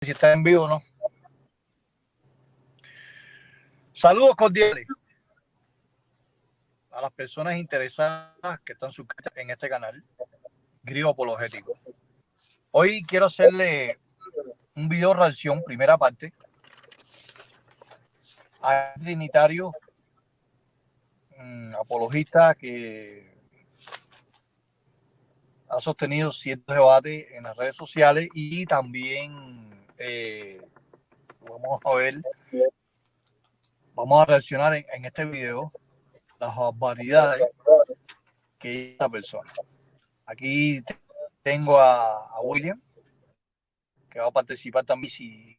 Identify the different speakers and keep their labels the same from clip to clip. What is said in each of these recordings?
Speaker 1: Si está en vivo o no. Saludos cordiales a las personas interesadas que están suscritas en este canal, Griego Apologético. Hoy quiero hacerle un video reacción, primera parte, a un trinitario apologista que ha sostenido ciertos debates en las redes sociales y también vamos a reaccionar en este video las barbaridades que esta persona. Aquí tengo a William, que va a participar también.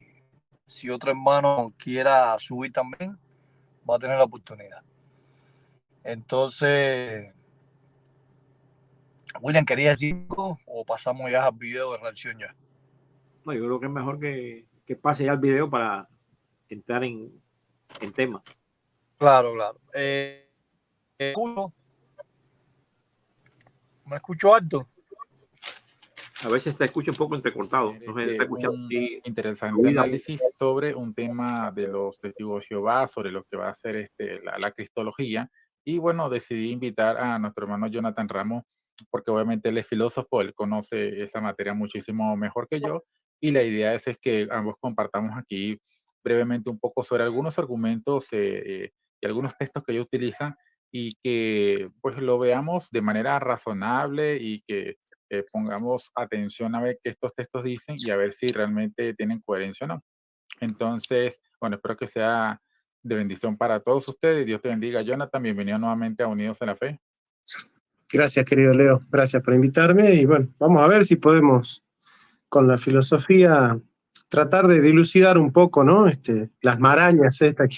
Speaker 1: Si otro hermano quiera subir también, va a tener la oportunidad. Entonces, William, ¿quería decir algo o pasamos ya al video de reacción ya?
Speaker 2: No, yo creo que es mejor que pase ya el video para entrar en tema.
Speaker 1: Claro. ¿Me escucho alto?
Speaker 2: A veces te escucho un poco entrecortado. No sé, te escuchando
Speaker 3: un interesante análisis sobre un tema de los testigos de Jehová, sobre lo que va a ser la cristología. Y bueno, decidí invitar a nuestro hermano Jonathan Ramos, porque obviamente él es filósofo, él conoce esa materia muchísimo mejor que yo. Y la idea es que ambos compartamos aquí brevemente un poco sobre algunos argumentos y algunos textos que ellos utilizan y que pues lo veamos de manera razonable y que pongamos atención a ver qué estos textos dicen y a ver si realmente tienen coherencia o no. Entonces, bueno, espero que sea de bendición para todos ustedes. Dios te bendiga. Jonathan, bienvenido nuevamente a Unidos en la Fe.
Speaker 4: Gracias, querido Leo. Gracias por invitarme. Y bueno, vamos a ver si podemos, con la filosofía, tratar de dilucidar un poco, ¿no? Las marañas estas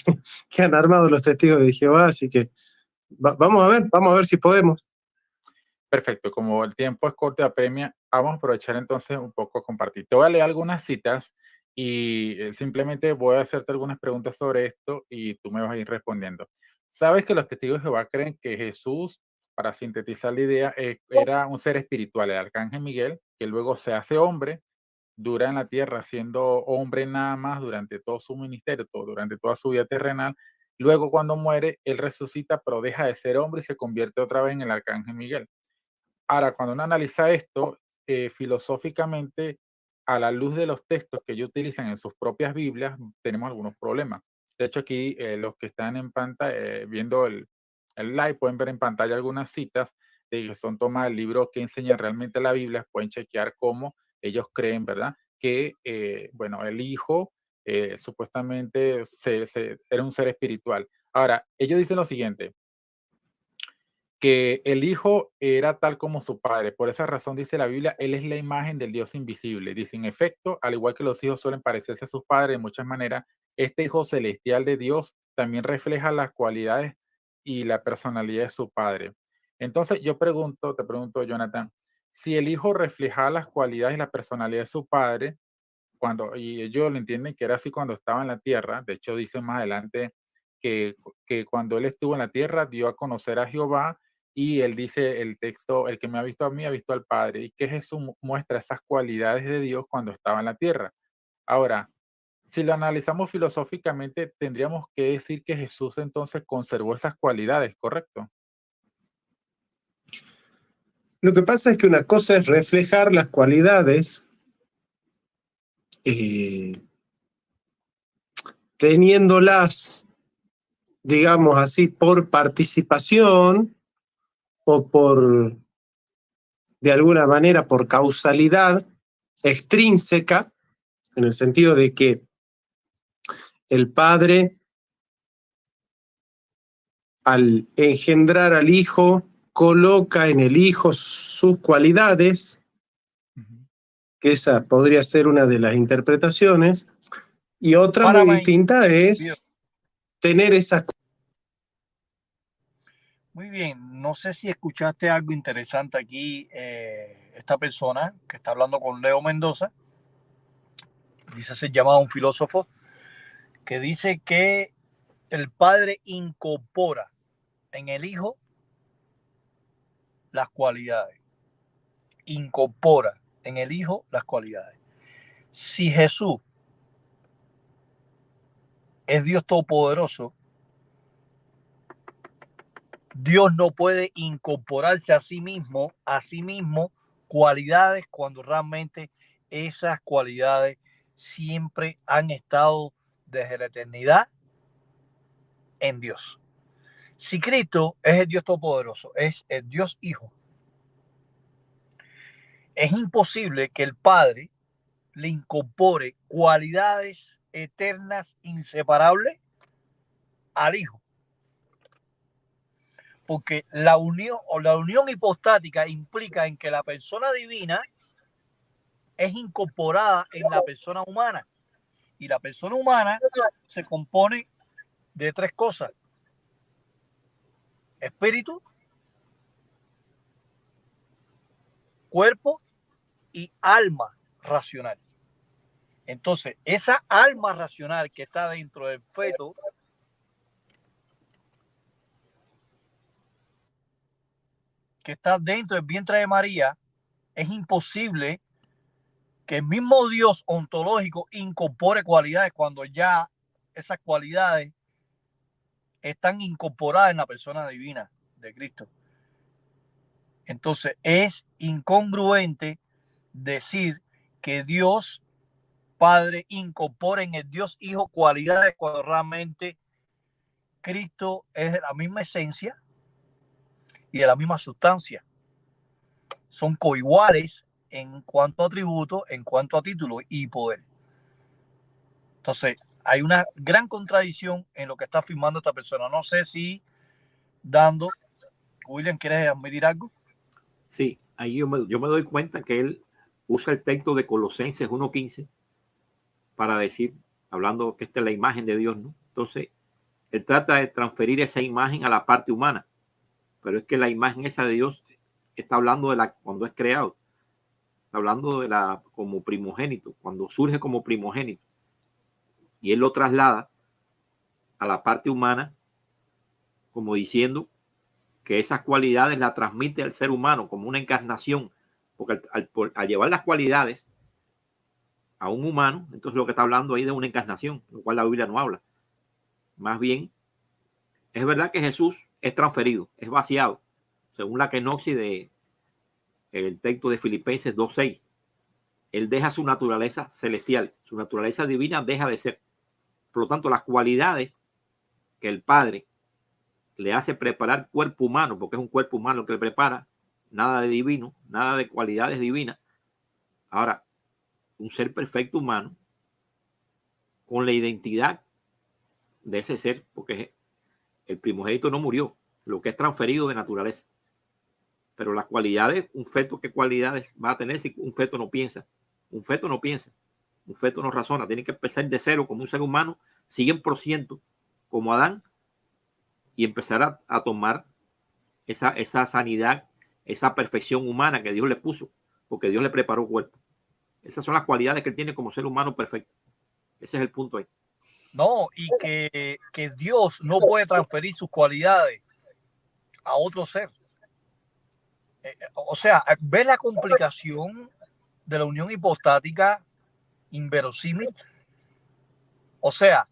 Speaker 4: que han armado los testigos de Jehová. Así que vamos a ver si podemos.
Speaker 3: Perfecto, como el tiempo es corto y apremia, vamos a aprovechar entonces un poco a compartir. Te voy a leer algunas citas y simplemente voy a hacerte algunas preguntas sobre esto y tú me vas a ir respondiendo. ¿Sabes que los testigos de Jehová creen que Jesús, para sintetizar la idea, era un ser espiritual, el arcángel Miguel, que luego se hace hombre, dura en la tierra siendo hombre nada más durante todo su ministerio, durante toda su vida terrenal? Luego cuando muere, él resucita, pero deja de ser hombre y se convierte otra vez en el arcángel Miguel. Ahora, cuando uno analiza esto filosóficamente, a la luz de los textos que ellos utilizan en sus propias Biblias, tenemos algunos problemas. De hecho, aquí los que están en pantalla, viendo el live, pueden ver en pantalla algunas citas de que son tomadas del libro que enseña realmente la Biblia. Pueden chequear cómo ellos creen, ¿verdad? Que, bueno, el Hijo supuestamente era un ser espiritual. Ahora, ellos dicen lo siguiente, que el Hijo era tal como su Padre. Por esa razón dice la Biblia, Él es la imagen del Dios invisible. Dice, en efecto, al igual que los hijos suelen parecerse a sus padres de muchas maneras, este Hijo celestial de Dios también refleja las cualidades y la personalidad de su Padre. Entonces te pregunto, Jonathan, si el Hijo reflejaba las cualidades y la personalidad de su Padre, y ellos lo entienden que era así cuando estaba en la tierra, de hecho dice más adelante que cuando Él estuvo en la tierra dio a conocer a Jehová, y él dice el texto, el que me ha visto a mí ha visto al Padre, y que Jesús muestra esas cualidades de Dios cuando estaba en la tierra. Ahora, si lo analizamos filosóficamente, tendríamos que decir que Jesús entonces conservó esas cualidades, ¿correcto?
Speaker 4: Lo que pasa es que una cosa es reflejar las cualidades teniéndolas, digamos así, por participación o por, de alguna manera, por causalidad extrínseca, en el sentido de que el Padre, al engendrar al Hijo, coloca en el Hijo sus cualidades, que esa podría ser una de las interpretaciones, y otra muy distinta es tener esas.
Speaker 1: Muy bien, no sé si escuchaste algo interesante aquí, esta persona que está hablando con Leo Mendoza, dice ser llamado un filósofo, que dice que el Padre incorpora en el Hijo las cualidades, incorpora en el Hijo las cualidades. Si Jesús es Dios Todopoderoso, Dios no puede incorporarse a sí mismo cualidades cuando realmente esas cualidades siempre han estado desde la eternidad en Dios. Si Cristo es el Dios Todopoderoso, es el Dios Hijo, es imposible que el Padre le incorpore cualidades eternas, inseparables al Hijo. Porque la unión hipostática implica en que la persona divina es incorporada en la persona humana. Y la persona humana se compone de tres cosas: espíritu, cuerpo y alma racional. Entonces, esa alma racional que está dentro del feto que está dentro del vientre de María, es imposible que el mismo Dios ontológico incorpore cualidades cuando ya esas cualidades están incorporadas en la persona divina de Cristo. Entonces es incongruente decir que Dios Padre incorpora en el Dios Hijo cualidades cuando realmente Cristo es de la misma esencia y de la misma sustancia. Son coiguales en cuanto a atributos, en cuanto a títulos y poder. Entonces, hay una gran contradicción en lo que está afirmando esta persona. No sé si William, ¿quieres admitir algo?
Speaker 2: Sí, ahí yo me doy cuenta que él usa el texto de Colosenses 1:15 para decir, hablando que esta es la imagen de Dios, ¿no? Entonces, él trata de transferir esa imagen a la parte humana, pero es que la imagen esa de Dios está hablando de cuando es creado, está hablando de como primogénito, cuando surge como primogénito, y él lo traslada a la parte humana como diciendo que esas cualidades las transmite al ser humano como una encarnación, porque al llevar las cualidades a un humano, entonces lo que está hablando ahí de una encarnación, lo cual la Biblia no habla. Más bien, es verdad que Jesús es transferido, es vaciado, según la kenosis el texto de Filipenses 2:6. Él deja su naturaleza celestial, su naturaleza divina deja de ser. Por lo tanto, las cualidades que el Padre le hace preparar cuerpo humano, porque es un cuerpo humano que le prepara, nada de divino, nada de cualidades divinas. Ahora, un ser perfecto humano con la identidad de ese ser, porque el primogénito no murió, lo que es transferido de naturaleza. Pero las cualidades, un feto, ¿qué cualidades va a tener si un feto no piensa? Un feto no piensa, un feto no razona, tiene que empezar de cero como un ser humano, 100% como Adán, y empezar a tomar esa sanidad, esa perfección humana que Dios le puso, porque Dios le preparó cuerpo. Esas son las cualidades que él tiene como ser humano perfecto. Ese es el punto ahí.
Speaker 1: No, y que Dios no puede transferir sus cualidades a otro ser. O sea, ¿ves la complicación de la unión hipostática inverosímil? O sea,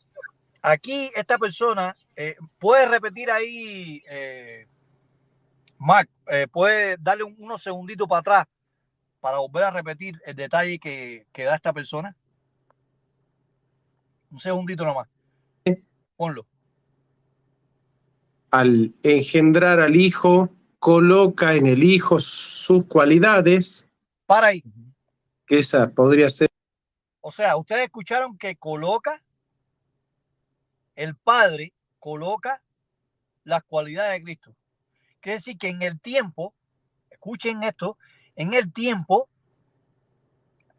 Speaker 1: aquí esta persona puede repetir ahí, Mark, puede darle unos segunditos para atrás para volver a repetir el detalle que da esta persona. Un segundito nomás. Ponlo.
Speaker 4: Al engendrar al Hijo, coloca en el Hijo sus cualidades,
Speaker 1: Para ahí.
Speaker 4: que esa podría ser.
Speaker 1: O sea, ustedes escucharon que el Padre coloca las cualidades de Cristo. Quiere decir que en el tiempo, escuchen esto, en el tiempo,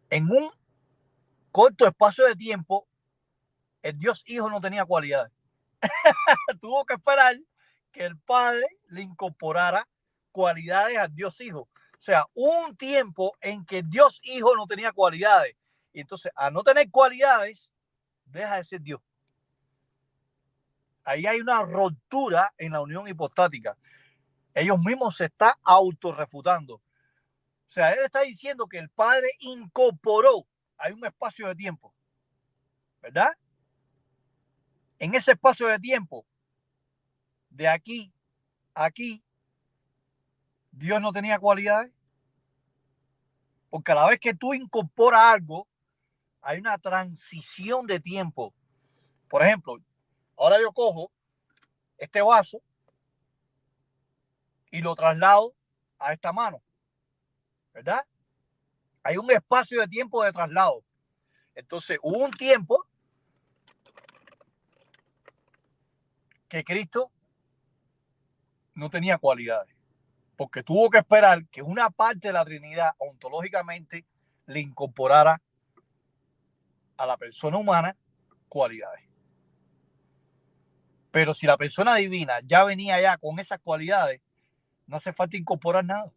Speaker 1: en un corto espacio de tiempo, el Dios Hijo no tenía cualidades. Tuvo que esperar que el Padre le incorporara cualidades al Dios Hijo. O sea, un tiempo en que Dios Hijo no tenía cualidades. Y entonces, al no tener cualidades, deja de ser Dios. Ahí hay una ruptura en la unión hipostática. Ellos mismos se están autorrefutando. O sea, él está diciendo que el Padre incorporó. Hay un espacio de tiempo, ¿verdad? En ese espacio de tiempo, de aquí a aquí, Dios no tenía cualidades. Porque a la vez que tú incorporas algo, hay una transición de tiempo. Por ejemplo, ahora yo cojo este vaso y lo traslado a esta mano, ¿verdad? Hay un espacio de tiempo de traslado. Entonces, hubo un tiempo que Cristo no tenía cualidades, porque tuvo que esperar que una parte de la Trinidad ontológicamente le incorporara a la persona humana cualidades. Pero si la persona divina ya venía ya con esas cualidades, no hace falta incorporar nada,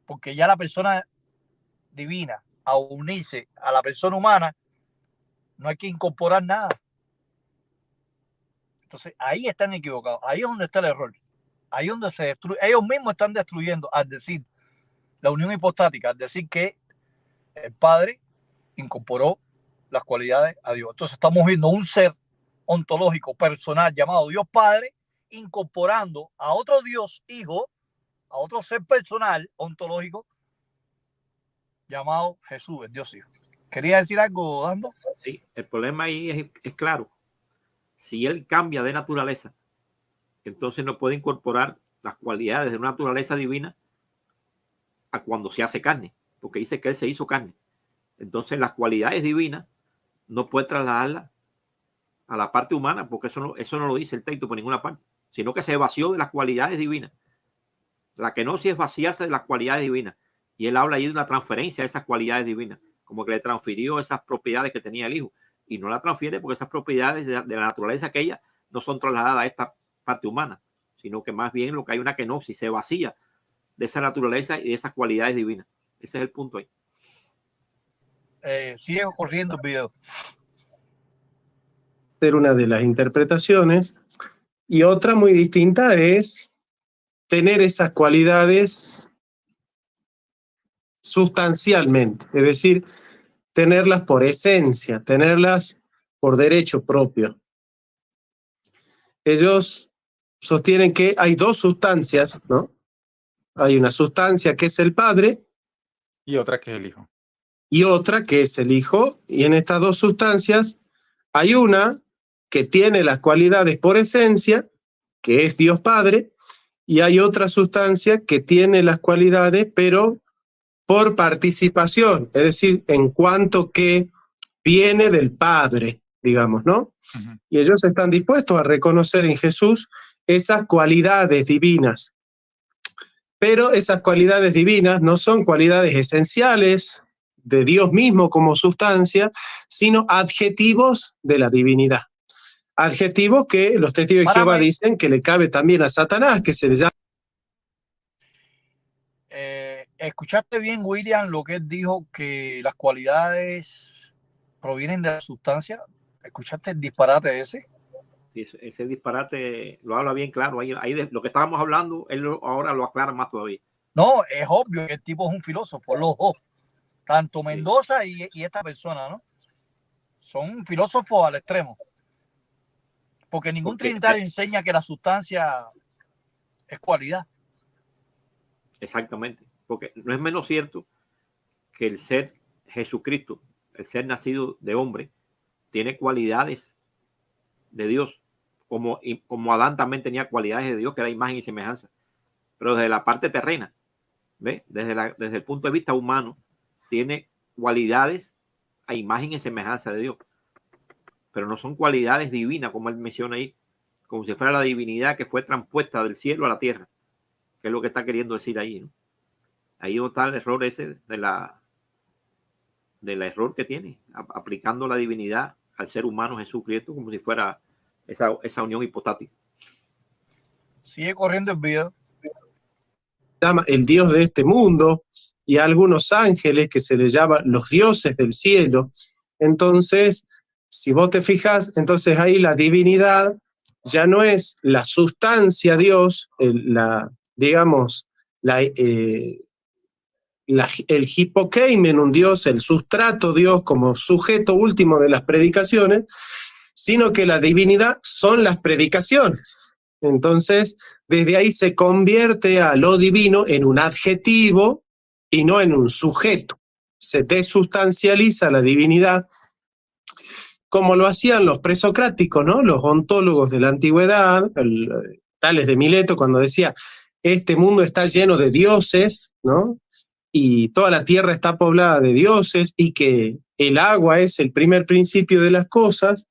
Speaker 1: porque ya la persona divina, a unirse a la persona humana, no hay que incorporar nada. Entonces ahí están equivocados, ahí es donde está el error, ahí es donde se destruye. Ellos mismos están destruyendo al decir la unión hipostática, al decir que el Padre incorporó las cualidades a Dios. Entonces estamos viendo un ser ontológico personal llamado Dios Padre incorporando a otro Dios Hijo, a otro ser personal ontológico llamado Jesús, el Dios Hijo. ¿Quería decir algo, Dando?
Speaker 2: Sí, el problema ahí es claro. Si él cambia de naturaleza, entonces no puede incorporar las cualidades de una naturaleza divina a cuando se hace carne, porque dice que él se hizo carne. Entonces las cualidades divinas no puede trasladarlas a la parte humana, porque eso no lo dice el texto por ninguna parte, sino que se vació de las cualidades divinas. La kenosis es vaciarse de las cualidades divinas. Y él habla ahí de una transferencia de esas cualidades divinas, como que le transfirió esas propiedades que tenía el Hijo. Y no la transfiere porque esas propiedades de la naturaleza aquella no son trasladadas a esta parte humana, sino que más bien lo que hay una kenosis, se vacía de esa naturaleza y de esas cualidades divinas. Ese es el punto ahí.
Speaker 1: Sigue corriendo el video.
Speaker 4: Ser una de las interpretaciones. Y otra muy distinta es tener esas cualidades sustancialmente, es decir, tenerlas por esencia, tenerlas por derecho propio. Ellos sostienen que hay dos sustancias, ¿no? Hay una sustancia que es el Padre
Speaker 3: Y otra que es el Hijo.
Speaker 4: y otra que es el Hijo, y en estas dos sustancias hay una que tiene las cualidades por esencia, que es Dios Padre, y hay otra sustancia que tiene las cualidades, pero por participación, es decir, en cuanto que viene del Padre, digamos, ¿no?
Speaker 3: Ujú.
Speaker 4: Y ellos están dispuestos a reconocer en Jesús esas cualidades divinas. Pero esas cualidades divinas no son cualidades esenciales de Dios mismo como sustancia, sino adjetivos de la divinidad. Adjetivos que los testigos de Jehová dicen que le cabe también a Satanás, que se le llama.
Speaker 1: ¿Escuchaste bien, William, lo que él dijo, que las cualidades provienen de la sustancia? ¿Escuchaste el disparate ese?
Speaker 2: Sí, ese disparate lo habla bien claro. Ahí de lo que estábamos hablando, él ahora lo aclara más todavía.
Speaker 1: No, es obvio que el tipo es un filósofo, los dos. Tanto Mendoza y esta persona, ¿no? Son filósofos al extremo. Porque ningún trinitario enseña que la sustancia es cualidad.
Speaker 2: Exactamente. Porque no es menos cierto que el ser Jesucristo, el ser nacido de hombre, tiene cualidades de Dios, como Adán también tenía cualidades de Dios, que era imagen y semejanza. Pero desde la parte terrena, ¿ve? Desde el punto de vista humano, tiene cualidades a imagen y semejanza de Dios. Pero no son cualidades divinas, como él menciona ahí, como si fuera la divinidad que fue transpuesta del cielo a la tierra, que es lo que está queriendo decir ahí, ¿no? Ahí está el error ese del error que tiene, aplicando la divinidad al ser humano Jesucristo como si fuera esa unión hipostática.
Speaker 1: Sigue corriendo el video.
Speaker 4: Llama el Dios de este mundo, y a algunos ángeles que se les llama los dioses del cielo. Entonces, si vos te fijas, entonces ahí la divinidad ya no es la sustancia Dios, el hipokeimen, un Dios, el sustrato Dios como sujeto último de las predicaciones, sino que la divinidad son las predicaciones. Entonces, desde ahí se convierte a lo divino en un adjetivo y no en un sujeto. Se desustancializa la divinidad, como lo hacían los presocráticos, ¿no? Los ontólogos de la antigüedad, Tales de Mileto, cuando decía, este mundo está lleno de dioses, ¿no? Y toda la tierra está poblada de dioses, y que el agua es el primer principio de las cosas.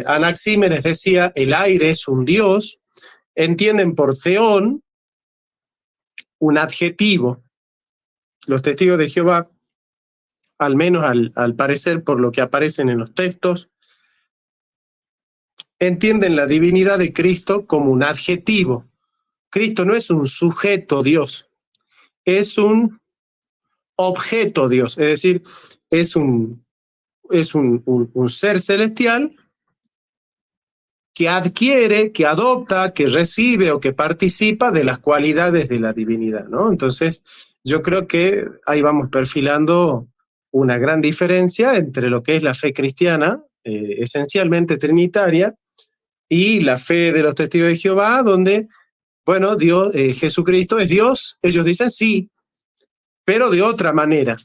Speaker 4: Anaxímenes decía, el aire es un dios. Entienden por theón un adjetivo. Los testigos de Jehová, al menos al parecer, por lo que aparecen en los textos, entienden la divinidad de Cristo como un adjetivo. Cristo no es un sujeto Dios, es un objeto Dios, es decir, es un ser celestial que adquiere, que adopta, que recibe o que participa de las cualidades de la divinidad, ¿no? Entonces, yo creo que ahí vamos perfilando una gran diferencia entre lo que es la fe cristiana, esencialmente trinitaria, y la fe de los testigos de Jehová, donde, bueno, Dios, Jesucristo es Dios, ellos dicen sí, pero de otra manera,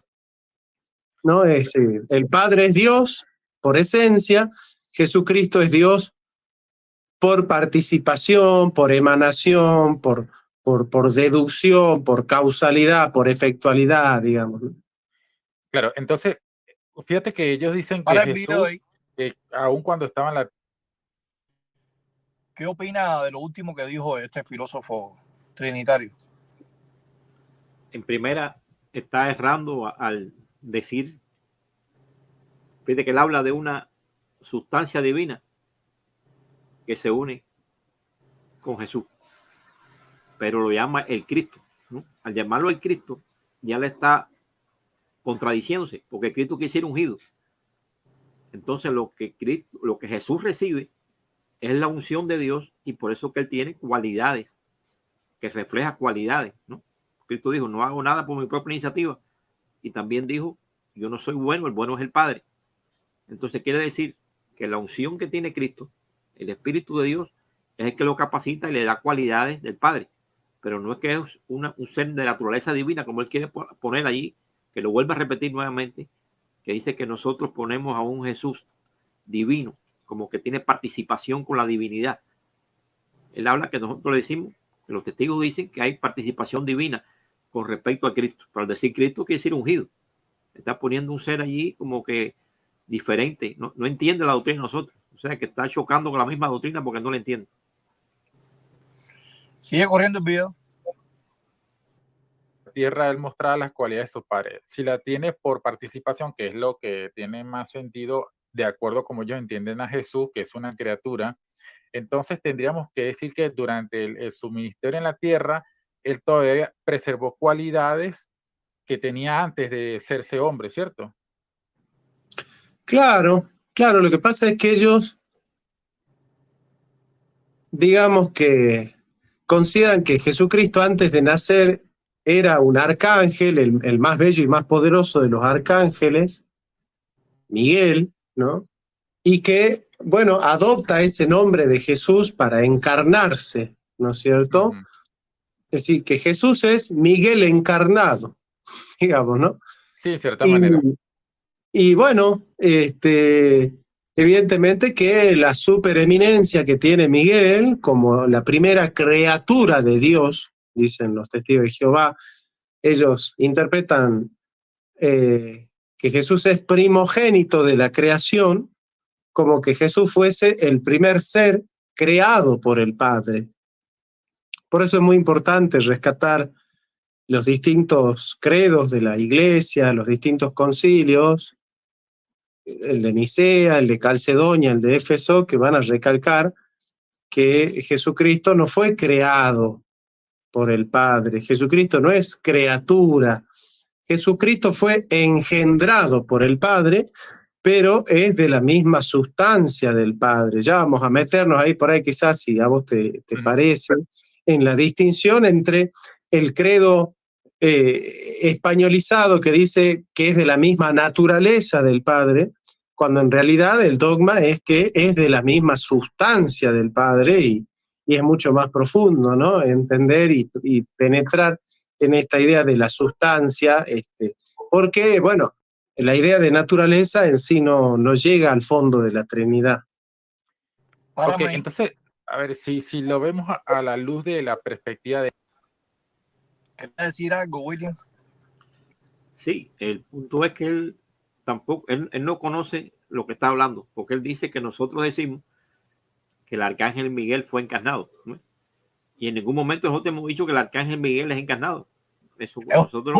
Speaker 4: ¿no? El Padre es Dios por esencia, Jesucristo es Dios por participación, por emanación, por deducción, por causalidad, por efectualidad, digamos.
Speaker 3: Claro, entonces, fíjate que ellos dicen que
Speaker 1: Para el video,
Speaker 3: Jesús, aun cuando estaba en la...
Speaker 1: ¿qué opina de lo último que dijo este filósofo trinitario?
Speaker 2: En primera, está errando al decir, fíjate que él habla de una sustancia divina que se une con Jesús, pero lo llama el Cristo, ¿no? Al llamarlo el Cristo, ya le está contradiciéndose, porque Cristo quiere ser ungido. Entonces lo que Jesús recibe es la unción de Dios, y por eso que él tiene cualidades, que refleja cualidades, ¿no? Cristo dijo, no hago nada por mi propia iniciativa, y también dijo, yo no soy bueno, el bueno es el Padre. Entonces quiere decir que la unción que tiene Cristo, el Espíritu de Dios, es el que lo capacita y le da cualidades del Padre, pero no es que es un ser de naturaleza divina, como él quiere poner allí, que lo vuelve a repetir nuevamente, que dice que nosotros ponemos a un Jesús divino, como que tiene participación con la divinidad. Él habla que nosotros le decimos, que los testigos dicen que hay participación divina con respecto a Cristo, pero al decir Cristo quiere decir ungido. Está poniendo un ser allí como que diferente, no entiende la doctrina de nosotros, o sea que está chocando con la misma doctrina porque no la entiende.
Speaker 1: Sigue corriendo el video.
Speaker 3: Tierra, él mostraba las cualidades de su padre. Si la tiene por participación, que es lo que tiene más sentido, de acuerdo como ellos entienden a Jesús, que es una criatura, entonces tendríamos que decir que durante su ministerio en la tierra, él todavía preservó cualidades que tenía antes de serse hombre, ¿cierto?
Speaker 4: Claro, lo que pasa es que ellos, digamos que consideran que Jesucristo antes de nacer era un arcángel, el más bello y más poderoso de los arcángeles, Miguel, ¿no? Y que, bueno, adopta ese nombre de Jesús para encarnarse, ¿no es cierto?
Speaker 3: Uh-huh.
Speaker 4: Es decir, que Jesús es Miguel encarnado, digamos, ¿no?
Speaker 3: Sí, en cierta manera.
Speaker 4: Y bueno, evidentemente que la supereminencia que tiene Miguel como la primera criatura de Dios, dicen los testigos de Jehová, ellos interpretan que Jesús es primogénito de la creación, como que Jesús fuese el primer ser creado por el Padre. Por eso es muy importante rescatar los distintos credos de la Iglesia, los distintos concilios, el de Nicea, el de Calcedonia, el de Éfeso, que van a recalcar que Jesucristo no fue creado por el Padre, Jesucristo no es criatura, Jesucristo fue engendrado por el Padre, pero es de la misma sustancia del Padre. Ya vamos a meternos ahí por ahí quizás, si a vos te parece, en la distinción entre el credo españolizado que dice que es de la misma naturaleza del Padre, cuando en realidad el dogma es que es de la misma sustancia del Padre y es mucho más profundo, ¿no? Entender y penetrar en esta idea de la sustancia, porque, bueno, la idea de naturaleza en sí no llega al fondo de la Trinidad.
Speaker 1: Para
Speaker 3: Ok,
Speaker 1: mí,
Speaker 3: entonces, a ver, si lo vemos a la luz de la perspectiva de...
Speaker 1: ¿quieres decir algo, William?
Speaker 2: Sí, el punto es que él tampoco, él no conoce lo que está hablando, porque él dice que nosotros decimos que el arcángel Miguel fue encarnado, ¿no? Y en ningún momento nosotros hemos dicho que el arcángel Miguel es encarnado. Eso,
Speaker 1: Es
Speaker 2: nosotros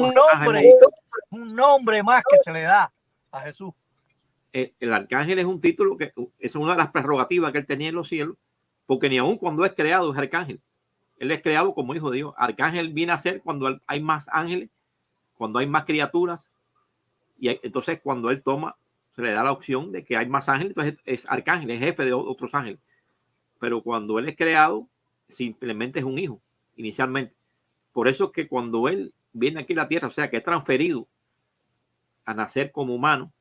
Speaker 1: un nombre más que se le da a Jesús.
Speaker 2: el arcángel es un título que es una de las prerrogativas que él tenía en los cielos, porque ni aun cuando es creado es arcángel. Él es creado como hijo de Dios. Arcángel viene a ser cuando hay más ángeles, cuando hay más criaturas, y entonces cuando él toma, se le da la opción de que hay más ángeles, entonces es arcángel, es jefe de otros ángeles. Pero cuando él es creado, simplemente es un hijo, inicialmente. Por eso es que cuando él viene aquí a la tierra, o sea, que es transferido a nacer como humano,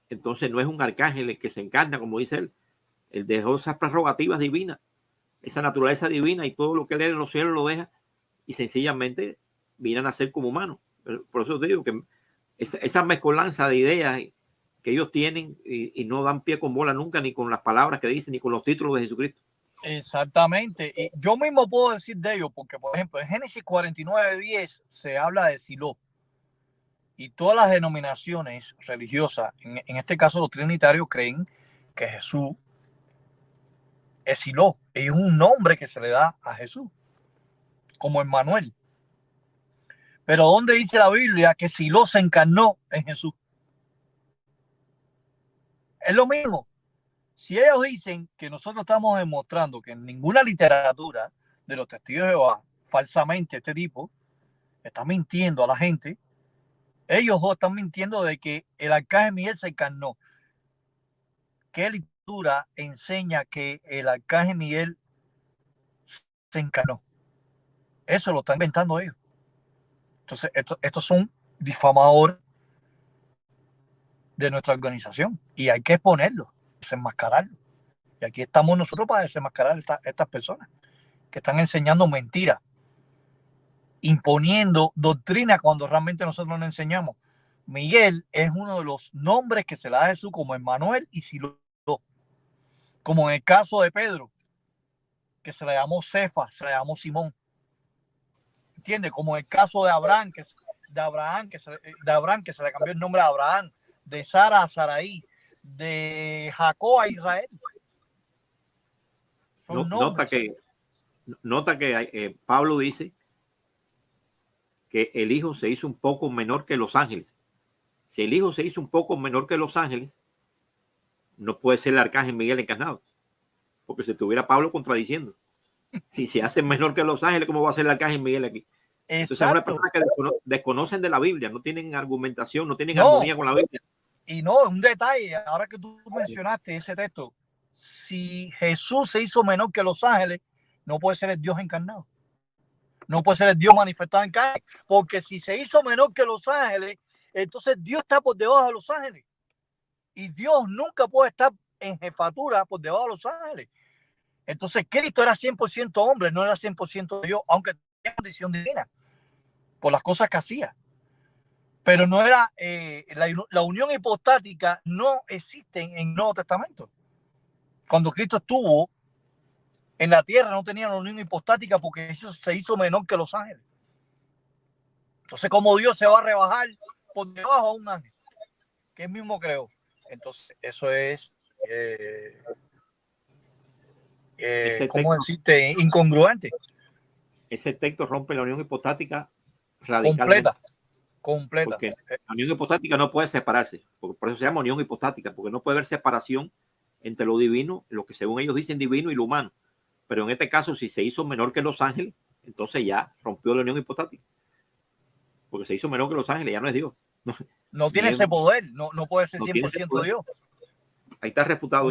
Speaker 2: entonces no es un arcángel el que se encarna, como dice él. Él dejó esas prerrogativas divinas, esa naturaleza divina y todo lo que él era en los cielos lo deja y sencillamente viene a nacer como humano. Por eso te digo que esa mezcolanza de ideas que ellos tienen y no dan pie con bola nunca, ni con las palabras que dicen, ni con los títulos de Jesucristo.
Speaker 1: Exactamente. Y yo mismo puedo decir de ellos, porque, por ejemplo, en Génesis 49:10 se habla de Silo. Y todas las denominaciones religiosas, en este caso los trinitarios, creen que Jesús es Silo. Es un nombre que se le da a Jesús, como Emmanuel. Pero ¿dónde dice la Biblia que Silo se encarnó en Jesús? Es lo mismo. Si ellos dicen que nosotros estamos demostrando que en ninguna literatura de los testigos de Jehová, falsamente este tipo está mintiendo a la gente, ellos dos están mintiendo de que el arcángel Miguel se encarnó. ¿Qué literatura enseña que el arcángel Miguel se encarnó? Eso lo están inventando ellos. Entonces, estos son difamadores de nuestra organización y hay que exponerlos, desenmascararlos. Y aquí estamos nosotros para desenmascarar estas personas que están enseñando mentiras, imponiendo doctrina cuando realmente nosotros no enseñamos. Miguel es uno de los nombres que se le da a Jesús como Emmanuel y Silo, como en el caso de Pedro, que se le llamó Cefa, se le llamó Simón. ¿Entiendes? Como en el caso de Abraham, de Abraham que se le cambió el nombre a Abraham, de Sara a Saraí, de Jacob a Israel. Son
Speaker 2: Nota que Pablo dice que el Hijo se hizo un poco menor que los ángeles. Si el Hijo se hizo un poco menor que los ángeles, no puede ser el arcángel Miguel encarnado, porque se estuviera Pablo contradiciendo. Si se hace menor que los ángeles, ¿cómo va a ser el arcángel Miguel aquí? Entonces es una persona que desconocen de la Biblia, no tienen argumentación, no tienen armonía con la Biblia.
Speaker 1: Y no, un detalle, ahora que tú mencionaste ese texto, si Jesús se hizo menor que los ángeles, no puede ser el Dios encarnado. No puede ser el Dios manifestado en carne, porque si se hizo menor que los ángeles, entonces Dios está por debajo de los ángeles. Y Dios nunca puede estar en jefatura por debajo de los ángeles. Entonces Cristo era 100% hombre, no era 100% Dios, aunque tenía condición divina por las cosas que hacía. Pero no era, la unión hipostática no existe en el Nuevo Testamento. Cuando Cristo estuvo en la tierra no tenía la unión hipostática porque eso se hizo menor que los ángeles. Entonces, ¿cómo Dios se va a rebajar por debajo de un ángel que él mismo creó? Entonces, eso es, ¿cómo decirte? Incongruente.
Speaker 2: Ese texto rompe la unión hipostática radicalmente.
Speaker 1: Completa.
Speaker 2: Porque la unión hipostática no puede separarse. Por eso se llama unión hipostática, porque no puede haber separación entre lo divino, lo que según ellos dicen divino, y lo humano. Pero en este caso, si se hizo menor que los ángeles, entonces ya rompió la unión hipostática. Porque se hizo menor que los ángeles, ya no es Dios.
Speaker 1: No tiene ese poder, no puede ser 100% Dios.
Speaker 2: Ahí está refutado.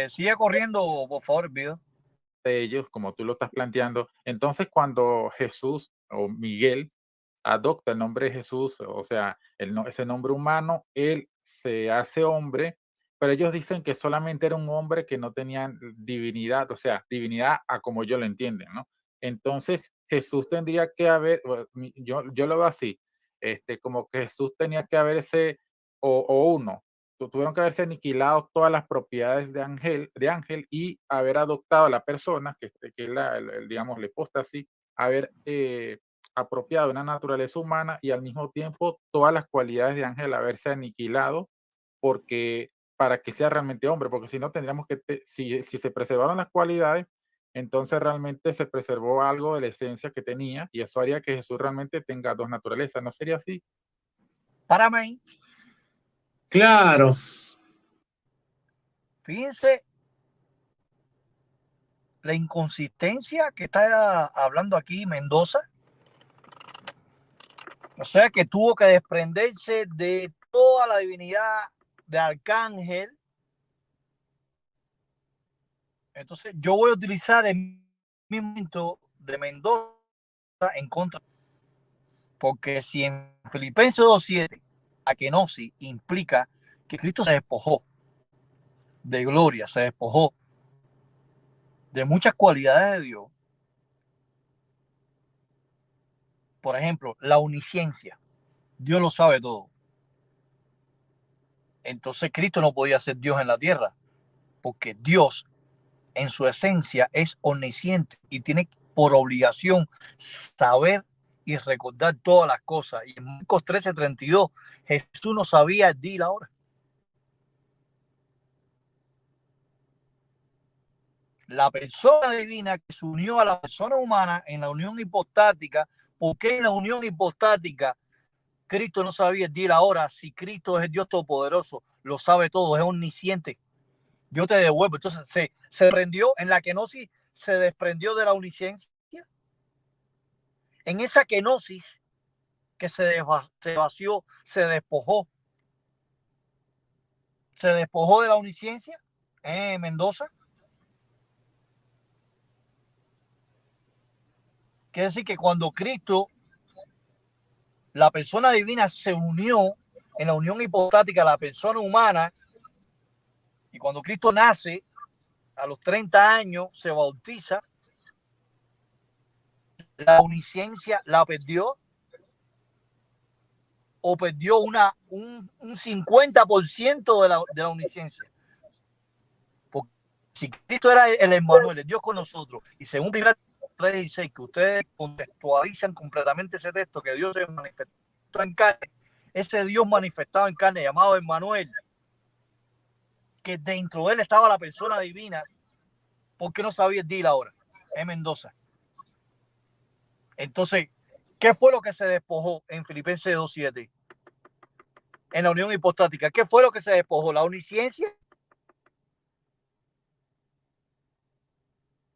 Speaker 1: Sigue corriendo, por favor, el video.
Speaker 3: De ellos, como tú lo estás planteando. Entonces, cuando Jesús o Miguel adopta el nombre de Jesús, o sea, ese nombre humano, él se hace hombre, pero ellos dicen que solamente era un hombre que no tenía divinidad, o sea, divinidad a como ellos lo entienden, ¿no? Entonces, Jesús tendría que haber, yo lo veo así, como que Jesús tenía que haberse, o uno, tuvieron que haberse aniquilado todas las propiedades de ángel y haber adoptado a la persona, que es digamos, la hipóstasis, haber apropiado una naturaleza humana y al mismo tiempo todas las cualidades de ángel haberse aniquilado porque para que sea realmente hombre, porque si no tendríamos que, si se preservaron las cualidades, entonces realmente se preservó algo de la esencia que tenía y eso haría que Jesús realmente tenga dos naturalezas, ¿no sería así?
Speaker 1: Para mí,
Speaker 4: Claro,
Speaker 1: fíjense la inconsistencia que está hablando aquí Mendoza. O sea que tuvo que desprenderse de toda la divinidad de Arcángel. Entonces yo voy a utilizar el mismo momento de Mendoza en contra. Porque si en Filipenses 2:7 a kenosis implica que Cristo se despojó de gloria, se despojó de muchas cualidades de Dios. Por ejemplo, la omnisciencia. Dios lo sabe todo. Entonces Cristo no podía ser Dios en la tierra, porque Dios en su esencia es omnisciente y tiene por obligación saber y recordar todas las cosas. Y en Marcos 13:32, Jesús no sabía el día y la hora. La persona divina que se unió a la persona humana en la unión hipostática. ¿Por qué en la unión hipostática Cristo no sabía el día y la hora? Si Cristo es el Dios Todopoderoso, lo sabe todo, es omnisciente. Yo te devuelvo. Entonces se prendió en la kenosis, se desprendió de la omnisciencia. En esa kenosis que se vació, se despojó de la omnisciencia, Mendoza. Quiere decir que cuando Cristo, la persona divina, se unió en la unión hipostática a la persona humana, y cuando Cristo nace, a los 30 años, se bautiza, la omnisciencia la perdió, o perdió un 50% de la omnisciencia. Porque si Cristo era el Emmanuel, el Dios con nosotros, y según 1 3:16, que ustedes contextualizan completamente ese texto, que Dios se manifestó en carne, ese Dios manifestado en carne llamado Emmanuel, que dentro de él estaba la persona divina, ¿por qué no sabía el día y la hora? Mendoza. Entonces, ¿qué fue lo que se despojó en Filipenses 2:7? En la unión hipostática, ¿qué fue lo que se despojó? ¿La omnisciencia?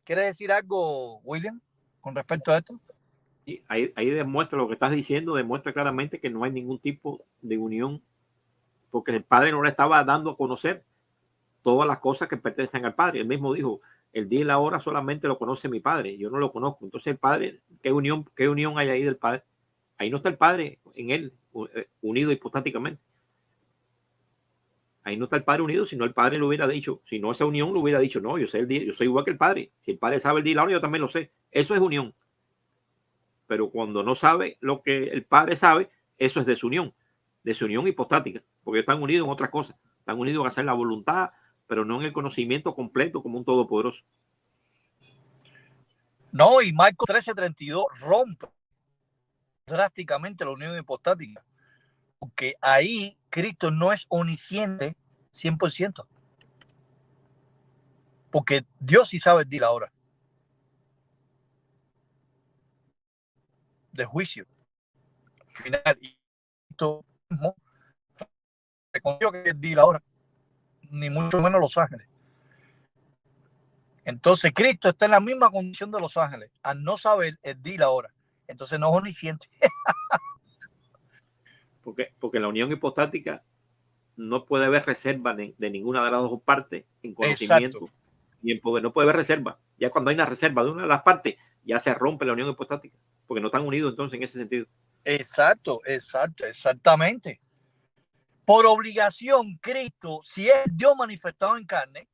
Speaker 1: ¿Quieres decir algo, William, con respecto a esto?
Speaker 2: Y ahí demuestra lo que estás diciendo, demuestra claramente que no hay ningún tipo de unión, porque el Padre no le estaba dando a conocer todas las cosas que pertenecen al Padre. Él mismo dijo, el día y la hora solamente lo conoce mi Padre, yo no lo conozco. Entonces el Padre, ¿qué unión hay ahí del Padre? Ahí no está el Padre en él, unido hipostáticamente. Ahí no está el Padre unido, sino el Padre lo hubiera dicho, si no esa unión lo hubiera dicho, no, yo sé el día, yo soy igual que el Padre. Si el Padre sabe el día y la hora, yo también lo sé. Eso es unión. Pero cuando no sabe lo que el Padre sabe, eso es desunión hipostática, porque están unidos en otras cosas, están unidos a hacer la voluntad, pero no en el conocimiento completo como un todopoderoso.
Speaker 1: No, y Marcos 13:32 rompe drásticamente la unión hipostática, porque ahí Cristo no es omnisciente 100%, porque Dios sí sabe el día y la hora de juicio final, y esto mismo reconoció que es el día y la hora, ni mucho menos los ángeles. Entonces Cristo está en la misma condición de los ángeles, al no saber el día y la hora. Entonces no es omnisciente.
Speaker 2: Porque en la unión hipostática no puede haber reserva de ninguna de las dos partes en conocimiento. Exacto. Y en poder. No puede haber reserva. Ya cuando hay una reserva de una de las partes, ya se rompe la unión hipostática, porque no están unidos entonces en ese sentido.
Speaker 1: Exactamente. por obligación, Cristo, si es Dios manifestado en carne,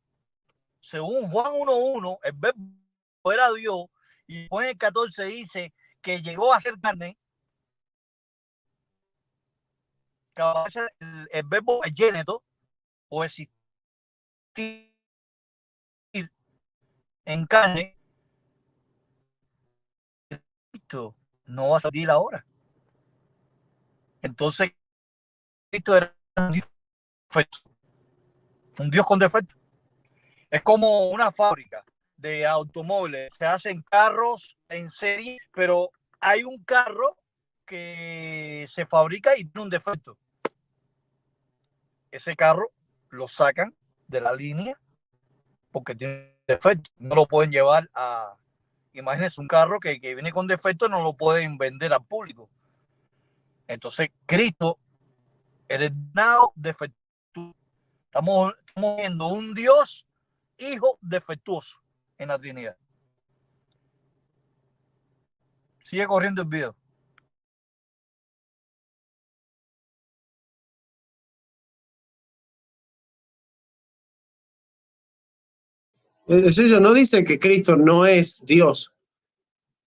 Speaker 1: según Juan 1:1, el verbo era Dios, y después en el 14 dice que llegó a ser carne, que el verbo es géneto o existir en carne, Cristo no va a salir ahora. Entonces, Cristo era un Dios perfecto, un Dios con defecto. Es como una fábrica de automóviles. Se hacen carros en serie, pero hay un carro que se fabrica y tiene un defecto. Ese carro lo sacan de la línea porque tiene defecto. No lo pueden llevar a... Imagínense un carro que viene con defecto, no lo pueden vender al público. Entonces, Cristo, el nado defectuoso. Estamos viendo un Dios hijo defectuoso en la Trinidad. Sigue corriendo el video.
Speaker 4: Ellos no dicen que Cristo no es Dios.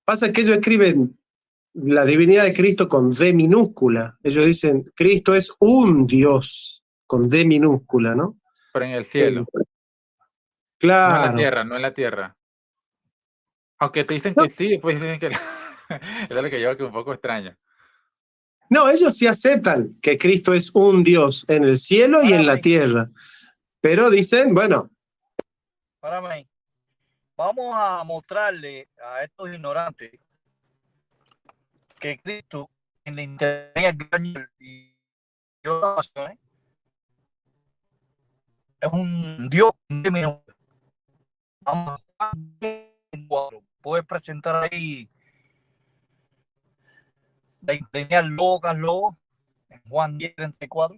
Speaker 4: Pasa que ellos escriben la divinidad de Cristo con D minúscula. Ellos dicen Cristo es un Dios con D minúscula, ¿no?
Speaker 3: Pero en el cielo.
Speaker 4: Claro.
Speaker 3: No en la tierra, no en la tierra. Aunque te dicen
Speaker 4: No.
Speaker 3: que sí, pues dicen que es lo que yo que un poco extraño.
Speaker 4: No, ellos sí aceptan que Cristo es un Dios en el cielo y en la tierra. Pero dicen, bueno.
Speaker 1: Párame. Vamos a mostrarle a estos ignorantes que Cristo en la internet y oraciones es un Dios de Vamos a ver, puedes presentar ahí la internet locas, locos, en Juan 10:34.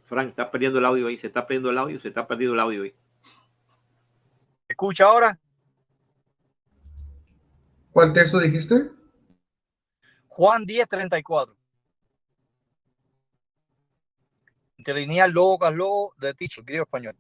Speaker 2: Frank, está perdiendo el audio ahí, se está perdiendo el audio ahí.
Speaker 1: ¿Escucha ahora?
Speaker 5: ¿Cuál texto dijiste?
Speaker 1: Juan 10:34. Interlineal locas, locos de Teacher, griego español.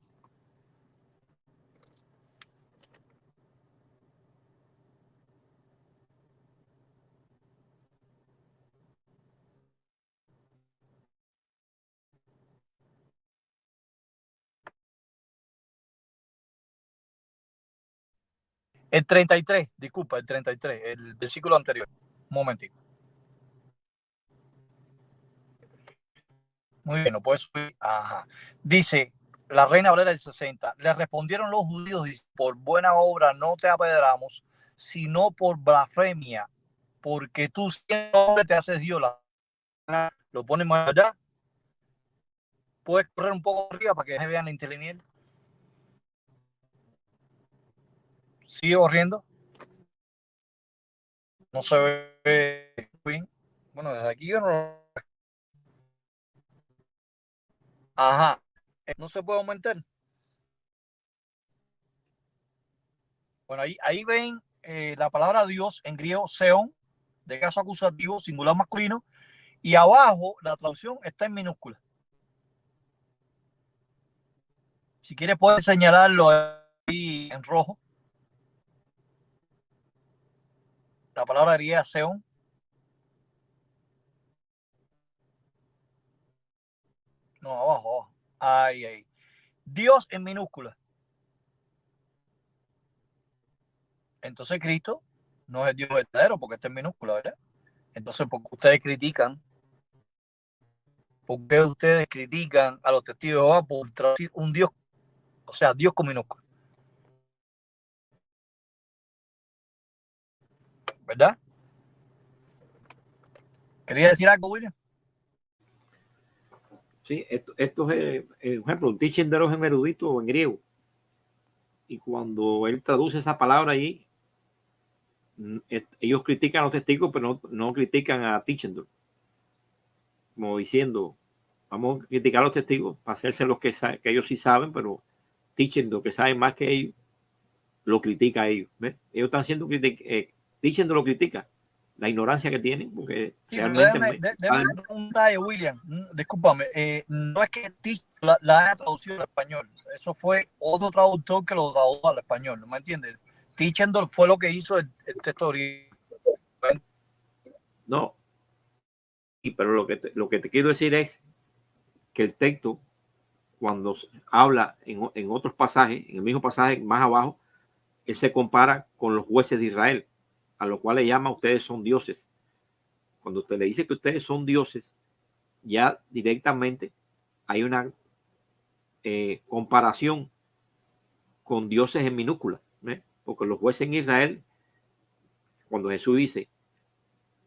Speaker 1: El 33, disculpa, el 33, el versículo anterior. Un momentito. Muy bien, no puede subir. Ajá. Dice la Reina Valera del 60. Le respondieron los judíos, dice, por buena obra no te apedreamos, sino por blasfemia, porque tú siempre te haces Dios. Lo pones más allá. Puedes correr un poco arriba para que se vean la inteligencia. Sigue corriendo. No se ve bien. Bueno, desde aquí yo no lo... Ajá. No se puede aumentar. Bueno, ahí ven la palabra Dios en griego, seon, de caso acusativo, singular masculino, y abajo la traducción está en minúscula. Si quieres puedes señalarlo ahí en rojo. La palabra griega seon. No, abajo. Ahí. Dios en minúscula. Entonces Cristo no es el Dios verdadero porque está en minúscula, ¿verdad? Entonces, ¿por qué ustedes critican? ¿Por qué ustedes critican a los testigos de Jehová por traducir un Dios, o sea, Dios con minúscula? ¿Verdad? ¿Quería decir algo, William?
Speaker 2: Sí, esto es, por ejemplo, Tischendero es un erudito en griego. Y cuando él traduce esa palabra ahí, ellos critican a los testigos, pero no critican a Tischendero. Como diciendo, vamos a criticar a los testigos para hacerse los que ellos sí saben, pero Tischendero, que saben más que ellos, lo critica a ellos. ¿Ves? Ellos están siendo Tischendero lo critica. la ignorancia que tienen, porque
Speaker 1: Sí,
Speaker 2: realmente
Speaker 1: déjame preguntar, William, discúlpame, no es que Teach la haya traducido al español, eso fue otro traductor que lo tradujo al español, ¿no me entiendes? Tichendorf fue lo que hizo el texto original.
Speaker 2: no. Pero lo que te quiero decir es que el texto, cuando habla en otros pasajes, en el mismo pasaje más abajo, él se compara con los jueces de Israel, a lo cual le llama ustedes son dioses. Cuando usted le dice que ustedes son dioses, ya directamente hay una comparación con dioses en minúscula, ¿eh? Porque los jueces en Israel, cuando Jesús dice,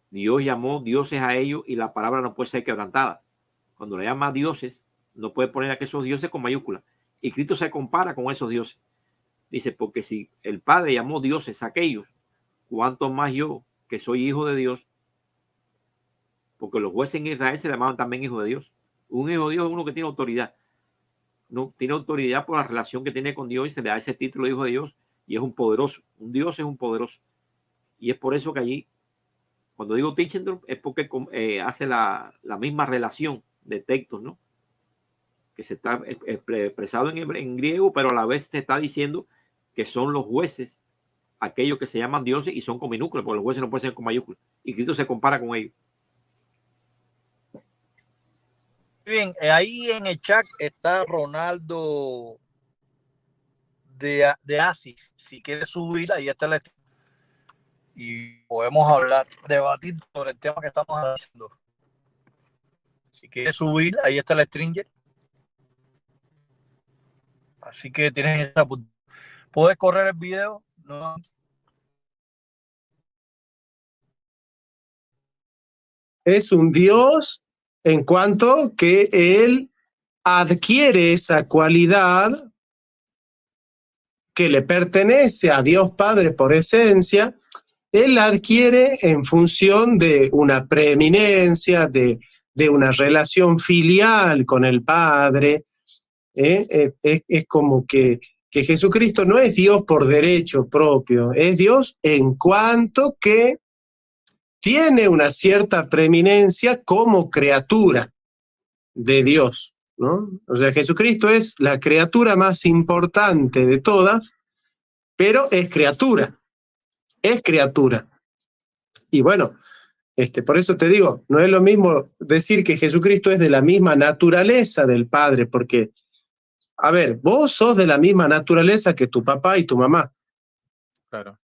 Speaker 2: Dios llamó dioses a ellos y la palabra no puede ser quebrantada. Cuando le llama dioses, no puede poner a esos dioses con mayúscula. Y Cristo se compara con esos dioses. Dice, porque si el Padre llamó dioses a aquellos, ¿cuánto más yo, que soy hijo de Dios? Porque los jueces en Israel se llamaban también hijos de Dios. Un hijo de Dios es uno que tiene autoridad. No tiene autoridad por la relación que tiene con Dios y se le da ese título de hijo de Dios y es un poderoso. Un Dios es un poderoso. Y es por eso que allí, cuando digo Tischendorf, es porque hace la misma relación de textos, ¿no? Que se está expresado en griego, pero a la vez se está diciendo que son los jueces, aquellos que se llaman dioses y son con minúsculas, porque los jueces no pueden ser con mayúsculas. Y Cristo se compara con ellos.
Speaker 1: Bien, ahí en el chat está Ronaldo de Asis. Si quieres subir, ahí está el y podemos hablar, debatir sobre el tema que estamos haciendo. Si quieres subir, ahí está el stringer. Así que tienes esa. ¿Puedes correr el video? No.
Speaker 4: Es un Dios en cuanto que él adquiere esa cualidad que le pertenece a Dios Padre por esencia. Él la adquiere en función de una preeminencia, de una relación filial con el Padre. Es como que Jesucristo no es Dios por derecho propio, es Dios en cuanto que tiene una cierta preeminencia como criatura de Dios, ¿no? O sea, Jesucristo es la criatura más importante de todas, pero es criatura. Es criatura. Y bueno, por eso te digo, no es lo mismo decir que Jesucristo es de la misma naturaleza del Padre, porque, a ver, vos sos de la misma naturaleza que tu papá y tu mamá.
Speaker 3: Claro.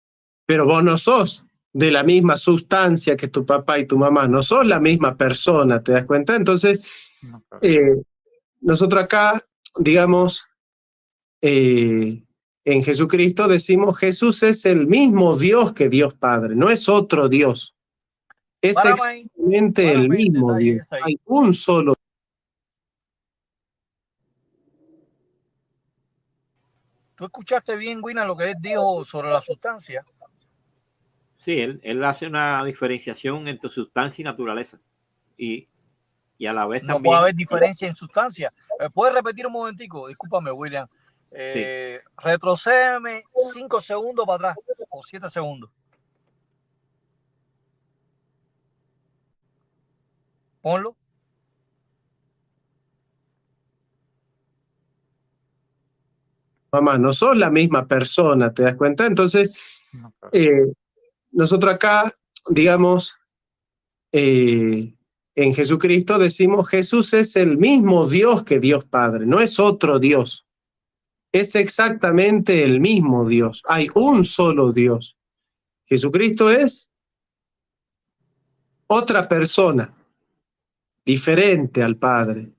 Speaker 4: Pero vos no sos de la misma sustancia que tu papá y tu mamá, no sos la misma persona, ¿te das cuenta? Entonces,
Speaker 3: No, claro.
Speaker 4: nosotros acá, digamos, en Jesucristo decimos Jesús es el mismo Dios que Dios Padre, no es otro Dios. Es exactamente el mismo Dios. Hay un solo.
Speaker 1: ¿Tú escuchaste bien, Wina, lo que él dijo sobre la sustancia?
Speaker 2: Sí, él hace una diferenciación entre sustancia y naturaleza. Y a la vez
Speaker 1: no
Speaker 2: también...
Speaker 1: puede haber diferencia en sustancia. ¿Puedes repetir un momentico? Discúlpame, William.
Speaker 2: Sí.
Speaker 1: Retrocédeme 5 segundos para atrás o 7 segundos. Ponlo.
Speaker 4: Mamá, no sos la misma persona, ¿te das cuenta? Entonces,
Speaker 3: No, claro.
Speaker 4: nosotros acá, digamos, en Jesucristo decimos Jesús es el mismo Dios que Dios Padre, no es otro Dios. Es exactamente el mismo Dios. Hay un solo Dios. Jesucristo es otra persona, diferente al Padre,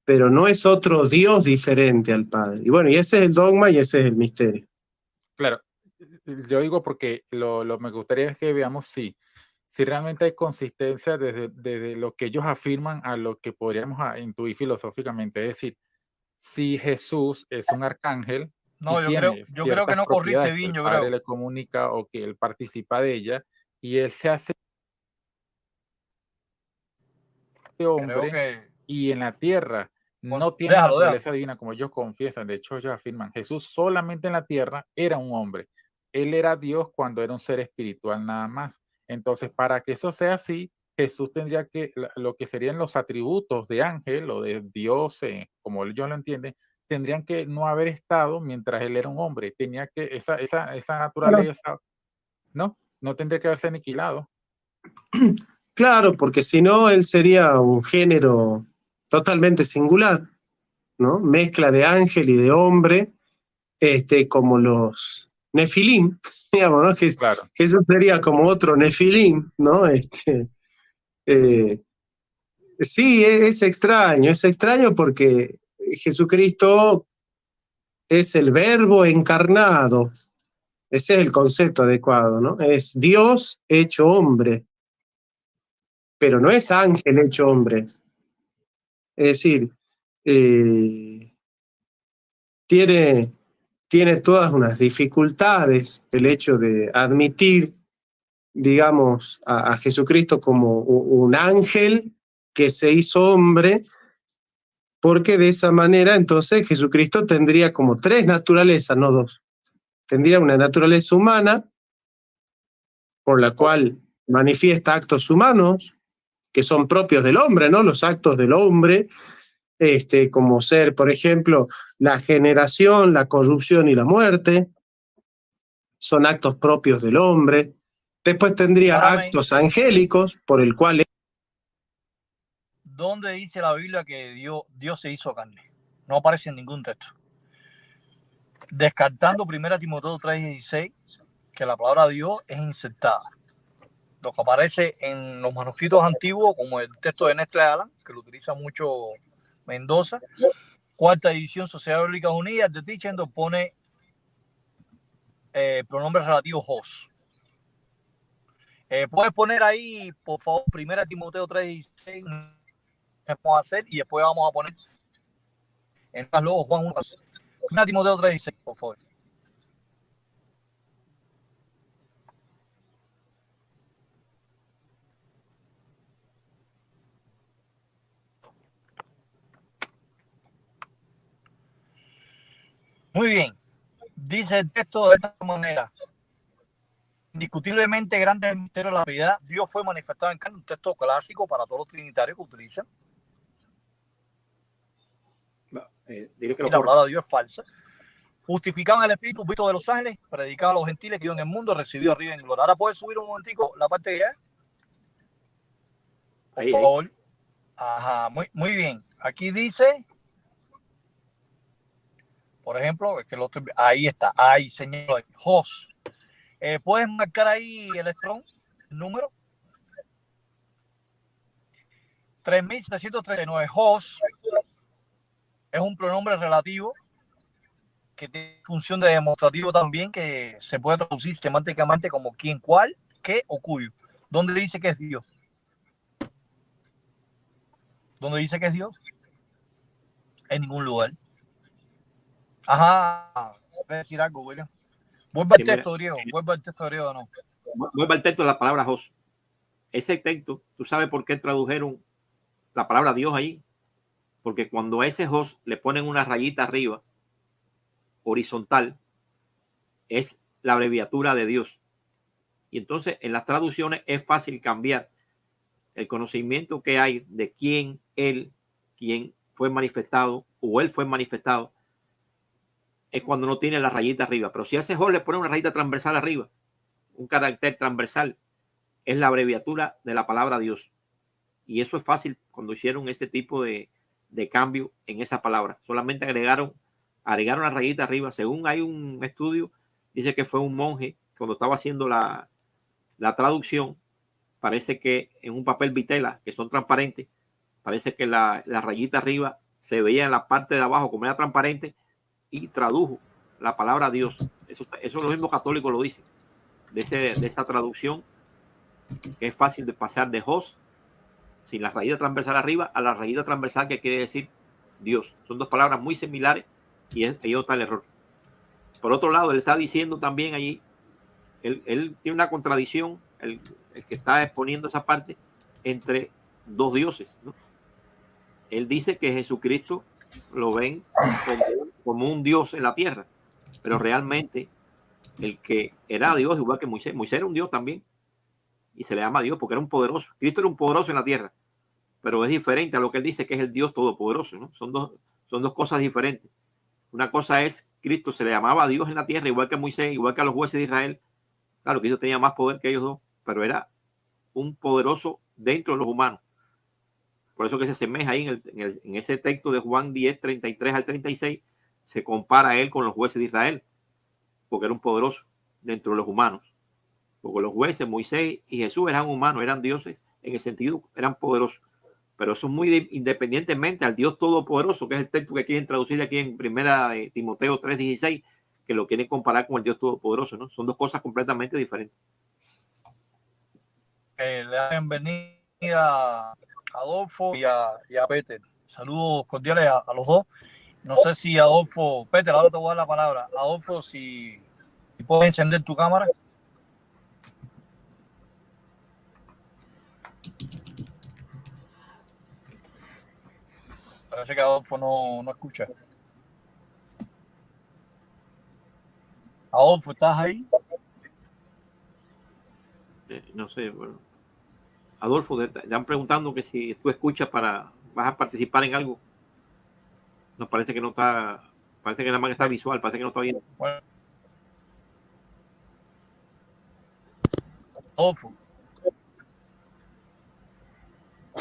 Speaker 4: pero no es otro Dios diferente al Padre. Y bueno, y ese es el dogma y ese es el misterio.
Speaker 3: Claro, yo digo porque lo me gustaría es que veamos si realmente hay consistencia desde lo que ellos afirman a lo que podríamos intuir filosóficamente. Es decir, si Jesús es un arcángel y
Speaker 1: No, yo creo
Speaker 3: tiene
Speaker 1: que
Speaker 3: ciertas
Speaker 1: no corriste
Speaker 3: propiedades que
Speaker 1: bien,
Speaker 3: el
Speaker 1: yo
Speaker 3: Padre
Speaker 1: creo.
Speaker 3: le comunica o que él participa de ella, y él se hace
Speaker 1: Creo
Speaker 3: hombre
Speaker 1: que.
Speaker 3: y en la tierra
Speaker 1: Bueno,
Speaker 3: no tiene
Speaker 1: déjalo.
Speaker 3: naturaleza divina, como ellos confiesan. De hecho, ellos afirman, Jesús solamente en la tierra era un hombre. Él era Dios cuando era un ser espiritual nada más. Entonces, para que eso sea así, Jesús tendría que, lo que serían los atributos de ángel o de Dios, como ellos lo entienden, tendrían que no haber estado mientras él era un hombre. Tenía que, esa naturaleza, no tendría que haberse aniquilado.
Speaker 4: Claro, porque si no, él sería un género totalmente singular, ¿no? Mezcla de ángel y de hombre, como los nefilim, digamos, ¿no?
Speaker 3: Claro.
Speaker 4: Que eso sería como otro nefilim, ¿no? Sí, es extraño porque Jesucristo es el verbo encarnado, ese es el concepto adecuado, ¿no? Es Dios hecho hombre, pero no es ángel hecho hombre. Es decir, tiene todas unas dificultades el hecho de admitir, digamos, a Jesucristo como un ángel que se hizo hombre, porque de esa manera entonces Jesucristo tendría como tres naturalezas, no dos. Tendría una naturaleza humana, por la cual manifiesta actos humanos que son propios del hombre, ¿no? Los actos del hombre, como ser, por ejemplo, la generación, la corrupción y la muerte, son actos propios del hombre. Después tendría
Speaker 1: Párame.
Speaker 4: actos angélicos, por el cual...
Speaker 1: ¿Dónde dice la Biblia que Dios se hizo carne? No aparece en ningún texto. Descartando 1 Timoteo 3:16, que la palabra Dios es insertada. Lo que aparece en los manuscritos antiguos, como el texto de Nestle Aland, que lo utiliza mucho Mendoza, cuarta edición, Sociedad Bíblica Unida, de Teaching, pone pronombre relativo Jos. Puedes poner ahí, por favor, 1 Timoteo 3:16, vamos a hacer, y después vamos a poner en luego Juan 1. 1 Timoteo 3:16, por favor. Muy bien. Dice el texto de esta manera: indiscutiblemente grande es el misterio de la Trinidad. Dios fue manifestado en carne, un texto clásico para todos los trinitarios que utilizan. Y la palabra de Dios es falsa. Justificado en el Espíritu, visto de los ángeles, predicado a los gentiles, que en el mundo, recibido arriba en gloria. Ahora puedes subir un momentico la parte que ya. Por favor. Ajá, muy bien. Aquí dice, por ejemplo, es que ahí está, ahí señor, Jos. ¿Puedes marcar ahí el electrón, el número? 3739. Jos es un pronombre relativo que tiene función de demostrativo también, que se puede traducir semánticamente como quién, cuál, qué o cuyo. ¿Dónde dice que es Dios? ¿Dónde dice que es Dios? En ningún lugar. Ajá, voy a decir algo, William. Vuelva al texto griego, vuelva al texto griego, no.
Speaker 2: Vuelva al texto de la palabra Jos. Ese texto, ¿tú sabes por qué tradujeron la palabra Dios ahí? Porque cuando a ese Jos le ponen una rayita arriba, horizontal, es la abreviatura de Dios. Y entonces en las traducciones es fácil cambiar el conocimiento que hay de quién fue manifestado o él fue manifestado, es cuando no tiene la rayita arriba. Pero si a ese Jos le pone una rayita transversal arriba, un carácter transversal, es la abreviatura de la palabra Dios. Y eso es fácil cuando hicieron ese tipo de cambio en esa palabra. Solamente agregaron la rayita arriba. Según hay un estudio, dice que fue un monje cuando estaba haciendo la traducción. Parece que en un papel vitela, que son transparentes, parece que la rayita arriba se veía en la parte de abajo como era transparente y tradujo la palabra Dios. Eso los mismos católicos lo dicen, de esta traducción, que es fácil de pasar de Jos sin la rayita transversal arriba a la rayita transversal que quiere decir Dios. Son dos palabras muy similares y ahí está el error. Por otro lado, él está diciendo también allí, él tiene una contradicción, el que está exponiendo esa parte, entre dos dioses, ¿no? Él dice que Jesucristo lo ven como un Dios en la tierra, pero realmente el que era Dios, igual que Moisés era un Dios también, y se le llama Dios porque era un poderoso. Cristo era un poderoso en la tierra, pero es diferente a lo que él dice que es el Dios todopoderoso, ¿no? Son dos cosas diferentes. Una cosa es, Cristo se le llamaba Dios en la tierra, igual que Moisés, igual que a los jueces de Israel. Claro, Cristo tenía más poder que ellos dos, pero era un poderoso dentro de los humanos. Por eso que se asemeja ahí en ese texto de Juan 10, 33 al 36, se compara a él con los jueces de Israel, porque era un poderoso dentro de los humanos. Porque los jueces, Moisés y Jesús eran humanos, eran dioses, en el sentido, eran poderosos. Pero eso es muy independientemente al Dios todopoderoso, que es el texto que quieren traducir aquí en primera de Timoteo 3:16, que lo quieren comparar con el Dios todopoderoso, ¿no? Son dos cosas completamente diferentes.
Speaker 1: Le dan bienvenida a Adolfo y a Peter. Saludos cordiales a los dos. No sé si Adolfo, Peter, ahora te voy a dar la palabra. Adolfo, si puedes encender tu cámara. Parece que Adolfo no escucha. Adolfo, ¿estás ahí?
Speaker 2: No sé, bueno. Adolfo, te están preguntando que si tú escuchas vas a participar en algo. Nos parece que no está, parece que nada más está visual, parece que no está bien.
Speaker 1: Bueno. Adolfo.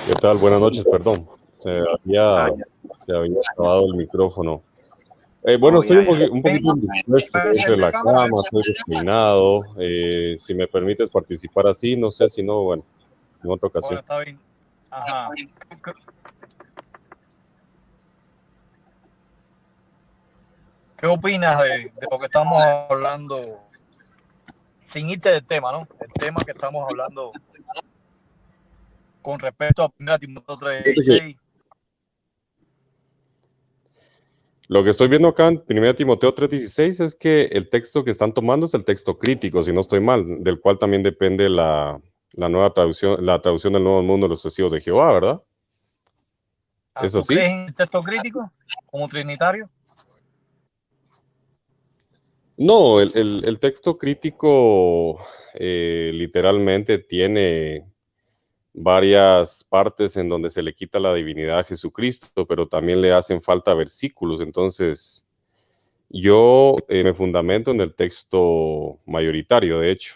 Speaker 6: ¿Qué tal? Buenas noches, perdón. Se había acabado el micrófono. Bueno, estoy un poquito indispuesto, estoy entre la cama, estoy despeinado. Si me permites participar así, no sé, si no, bueno, en otra ocasión.
Speaker 1: Bueno, está bien. Ajá. ¿Qué opinas de lo que estamos hablando? Sin irte del tema, ¿no? El tema que estamos hablando con respecto a 1 Timoteo 3:16.
Speaker 6: Lo que estoy viendo acá en 1 Timoteo 3:16 es que el texto que están tomando es el texto crítico, si no estoy mal, del cual también depende la nueva traducción, la traducción del Nuevo Mundo de los Testigos de Jehová, ¿verdad? ¿Es
Speaker 1: ¿Tú
Speaker 6: así?
Speaker 1: crees en el texto crítico como trinitario?
Speaker 6: No, el texto crítico literalmente tiene varias partes en donde se le quita la divinidad a Jesucristo, pero también le hacen falta versículos. Entonces, yo me fundamento en el texto mayoritario, de hecho.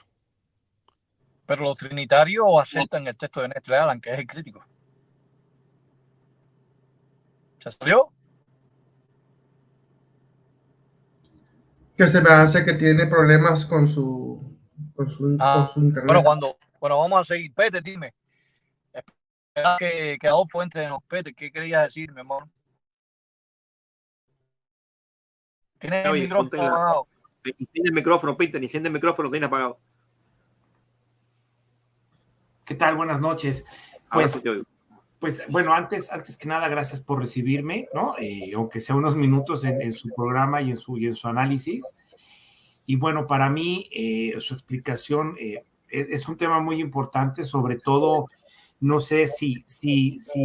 Speaker 1: Pero los trinitarios aceptan el texto de Nestle Alan, que es el crítico. ¿Se salió?
Speaker 5: Que se me hace que tiene problemas con su internet.
Speaker 1: Bueno, vamos a seguir. Pete, dime. Espera que Adolfo entre en los Pete. ¿Qué querías decir, mi amor? ¿Tienes el micrófono apagado?
Speaker 2: Enciende el micrófono, Peter, enciende el micrófono, tiene apagado.
Speaker 7: ¿Qué tal? Buenas noches. Pues bueno, antes que nada, gracias por recibirme, ¿no? Aunque sea unos minutos en su programa y en su análisis. Y bueno, para mí su explicación es un tema muy importante, sobre todo, no sé si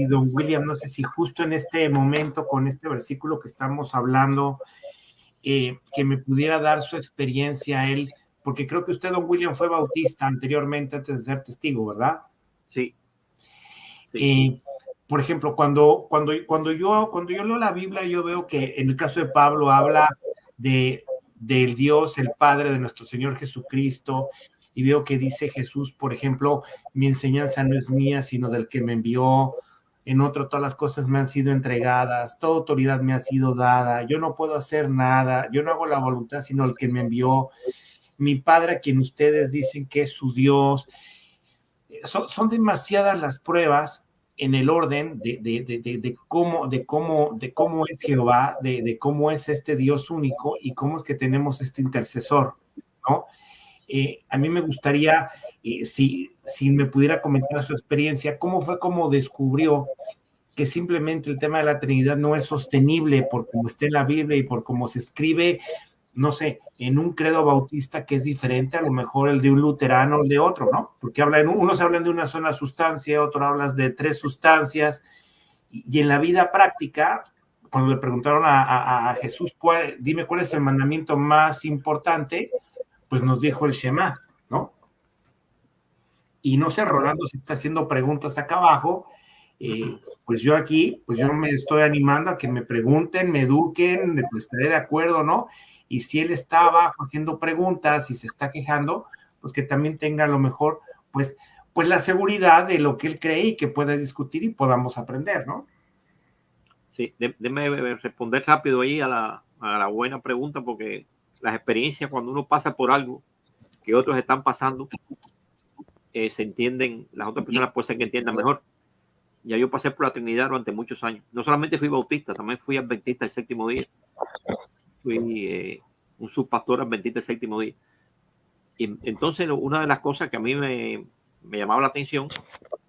Speaker 7: don William, no sé si justo en este momento, con este versículo que estamos hablando, que me pudiera dar su experiencia él, porque creo que usted, don William, fue bautista anteriormente antes de ser testigo, ¿verdad?
Speaker 2: Sí. Sí.
Speaker 7: Por ejemplo, cuando yo leo la Biblia, yo veo que en el caso de Pablo habla del Dios, el Padre de nuestro Señor Jesucristo, y veo que dice Jesús, por ejemplo, mi enseñanza no es mía, sino del que me envió. En otro, todas las cosas me han sido entregadas, toda autoridad me ha sido dada, yo no puedo hacer nada, yo no hago la voluntad, sino el que me envió. Mi Padre, a quien ustedes dicen que es su Dios. Son demasiadas las pruebas en el orden de cómo es Jehová, de cómo es este Dios único y cómo es que tenemos este intercesor, ¿no? A mí me gustaría, si me pudiera comentar su experiencia, cómo fue como descubrió que simplemente el tema de la Trinidad no es sostenible por cómo está en la Biblia y por cómo se escribe, no sé, en un credo bautista que es diferente a lo mejor el de un luterano o el de otro, ¿no? Porque unos hablan de una sola sustancia, otros hablan de 3 sustancias, y en la vida práctica, cuando le preguntaron a Jesús, dime cuál es el mandamiento más importante, pues nos dijo el Shema, ¿no? Y no sé, Rolando, si está haciendo preguntas acá abajo, pues yo aquí, pues yo me estoy animando a que me pregunten, me eduquen, pues estaré de acuerdo, ¿no? Y si él está abajo haciendo preguntas y se está quejando, pues que también tenga a lo mejor, pues la seguridad de lo que él cree y que pueda discutir y podamos aprender, ¿no?
Speaker 2: Sí, déjeme responder rápido ahí a la buena pregunta, porque las experiencias, cuando uno pasa por algo que otros están pasando, se entienden, las otras personas pueden ser que entiendan mejor. Ya yo pasé por la Trinidad durante muchos años. No solamente fui bautista, también fui adventista del séptimo día. Fui un subpastor adventista del séptimo día. Y entonces una de las cosas que a mí me llamaba la atención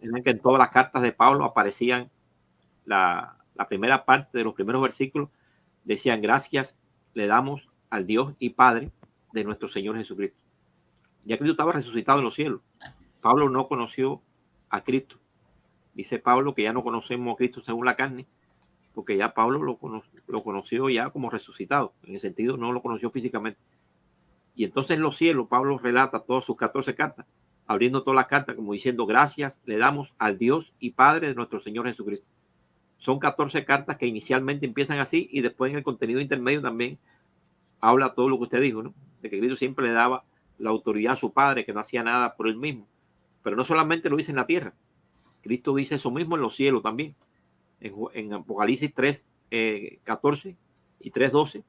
Speaker 2: era que en todas las cartas de Pablo aparecían la primera parte de los primeros versículos, decían: gracias le damos al Dios y Padre de nuestro Señor Jesucristo. Ya Cristo estaba resucitado en los cielos. Pablo no conoció a Cristo. Dice Pablo que ya no conocemos a Cristo según la carne, porque ya Pablo lo conoció ya como resucitado. En el sentido, no lo conoció físicamente. Y entonces en los cielos Pablo relata todas sus 14 cartas, abriendo todas las cartas como diciendo: gracias le damos al Dios y Padre de nuestro Señor Jesucristo. Son 14 cartas que inicialmente empiezan así, y después en el contenido intermedio también habla todo lo que usted dijo, ¿no? De que Cristo siempre le daba la autoridad a su Padre, que no hacía nada por él mismo. Pero no solamente lo dice en la tierra, Cristo dice eso mismo en los cielos también. En Apocalipsis 3:14 y 3:12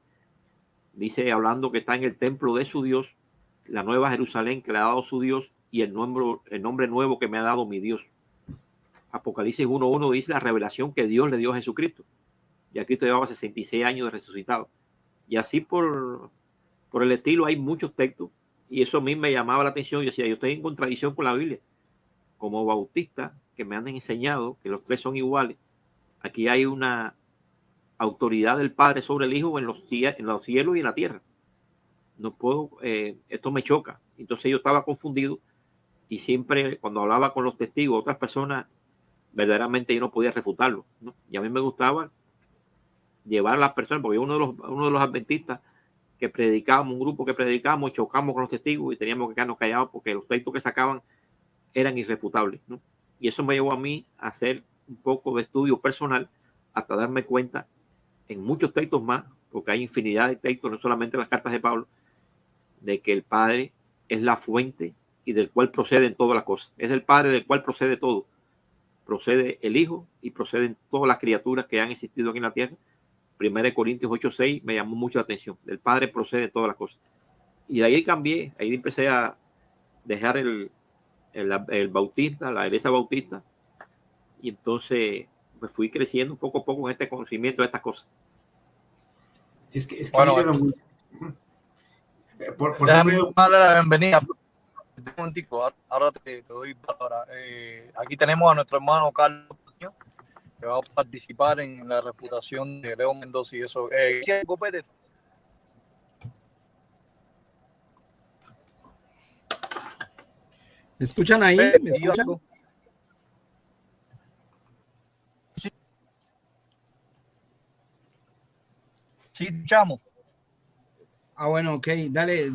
Speaker 2: dice, hablando que está en el templo de su Dios, la nueva Jerusalén que le ha dado su Dios, y el nombre nuevo que me ha dado mi Dios. Apocalipsis 1:1 dice la revelación que Dios le dio a Jesucristo. Ya Cristo llevaba 66 años de resucitado. Y así por el estilo hay muchos textos, y eso a mí me llamaba la atención. Yo decía, yo estoy en contradicción con la Biblia. Como bautista, que me han enseñado que los tres son iguales, aquí hay una autoridad del Padre sobre el Hijo en los cielos y en la tierra. No puedo, esto me choca. Entonces yo estaba confundido, y siempre cuando hablaba con los testigos, otras personas, verdaderamente yo no podía refutarlo, ¿no? Y a mí me gustaba llevar a las personas, porque uno de los adventistas que predicábamos, un grupo que predicábamos, chocamos con los testigos y teníamos que quedarnos callados porque los textos que sacaban eran irrefutables, ¿no? Y eso me llevó a mí a hacer un poco de estudio personal, hasta darme cuenta en muchos textos más, porque hay infinidad de textos, no solamente las cartas de Pablo, de que el Padre es la fuente y del cual proceden todas las cosas. Es del Padre del cual procede todo. Procede el Hijo y proceden todas las criaturas que han existido aquí en la tierra. 1 Corintios 8:6 me llamó mucho la atención. Del Padre procede todas las cosas. Y de ahí cambié, ahí empecé a dejar el bautista, la iglesia bautista, y entonces me fui creciendo poco a poco en este conocimiento de estas cosas.
Speaker 7: Es que bueno,
Speaker 1: déjame darle la bienvenida. Un momentico, ahora te doy palabra. Aquí tenemos a nuestro hermano Carlos, que va a participar en la reputación de Leo Mendoza y eso.
Speaker 8: ¿Me escuchan ahí? ¿Me escuchan?
Speaker 1: Sí, escuchamos.
Speaker 8: Bueno, ok, dale,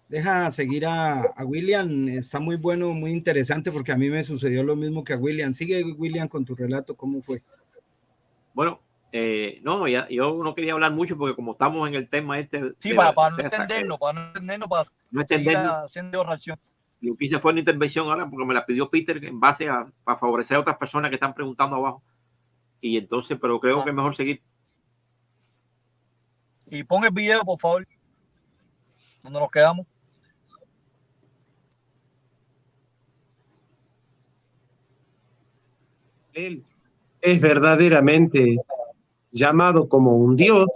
Speaker 8: deja seguir a William. Está muy bueno, muy interesante, porque a mí me sucedió lo mismo que a William. Sigue, William, con tu relato, ¿cómo fue?
Speaker 2: Bueno, no, yo no quería hablar mucho, porque como estamos en el tema este...
Speaker 1: Sí, para no entendernos, para no entendernos, haciendo oración.
Speaker 2: Lo que hice fue una intervención ahora, porque me la pidió Peter, en base para favorecer a otras personas que están preguntando abajo. Y entonces, pero creo que es mejor seguir.
Speaker 1: Y pon el video, por favor, donde nos quedamos.
Speaker 4: Él es verdaderamente llamado como un Dios,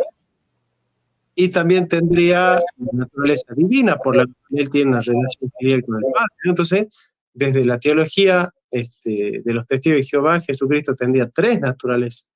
Speaker 4: y también tendría naturaleza divina, por la que él tiene una relación filial con el Padre. Entonces, desde la teología de los testigos de Jehová, Jesucristo tendría tres naturalezas.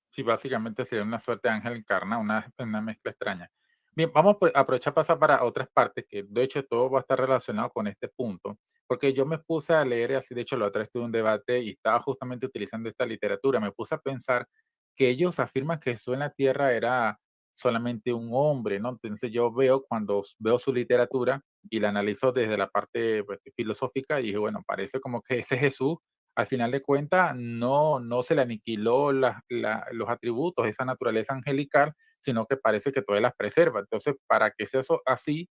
Speaker 3: Sí, básicamente sería una suerte de ángel encarnado, una mezcla extraña. Bien, vamos a aprovechar pasar para otras partes, que de hecho todo va a estar relacionado con este punto, porque yo me puse a leer, así de hecho lo otra estuve en un debate y estaba justamente utilizando esta literatura. Me puse a pensar que ellos afirman que Jesús en la tierra era solamente un hombre, ¿no? Entonces yo veo, cuando veo su literatura, y la analizo desde la parte pues, filosófica y dije, bueno, parece como que ese Jesús, al final de cuentas, no se le aniquiló los atributos, esa naturaleza angelical, sino que parece que todavía las preserva. Entonces, para que sea eso así,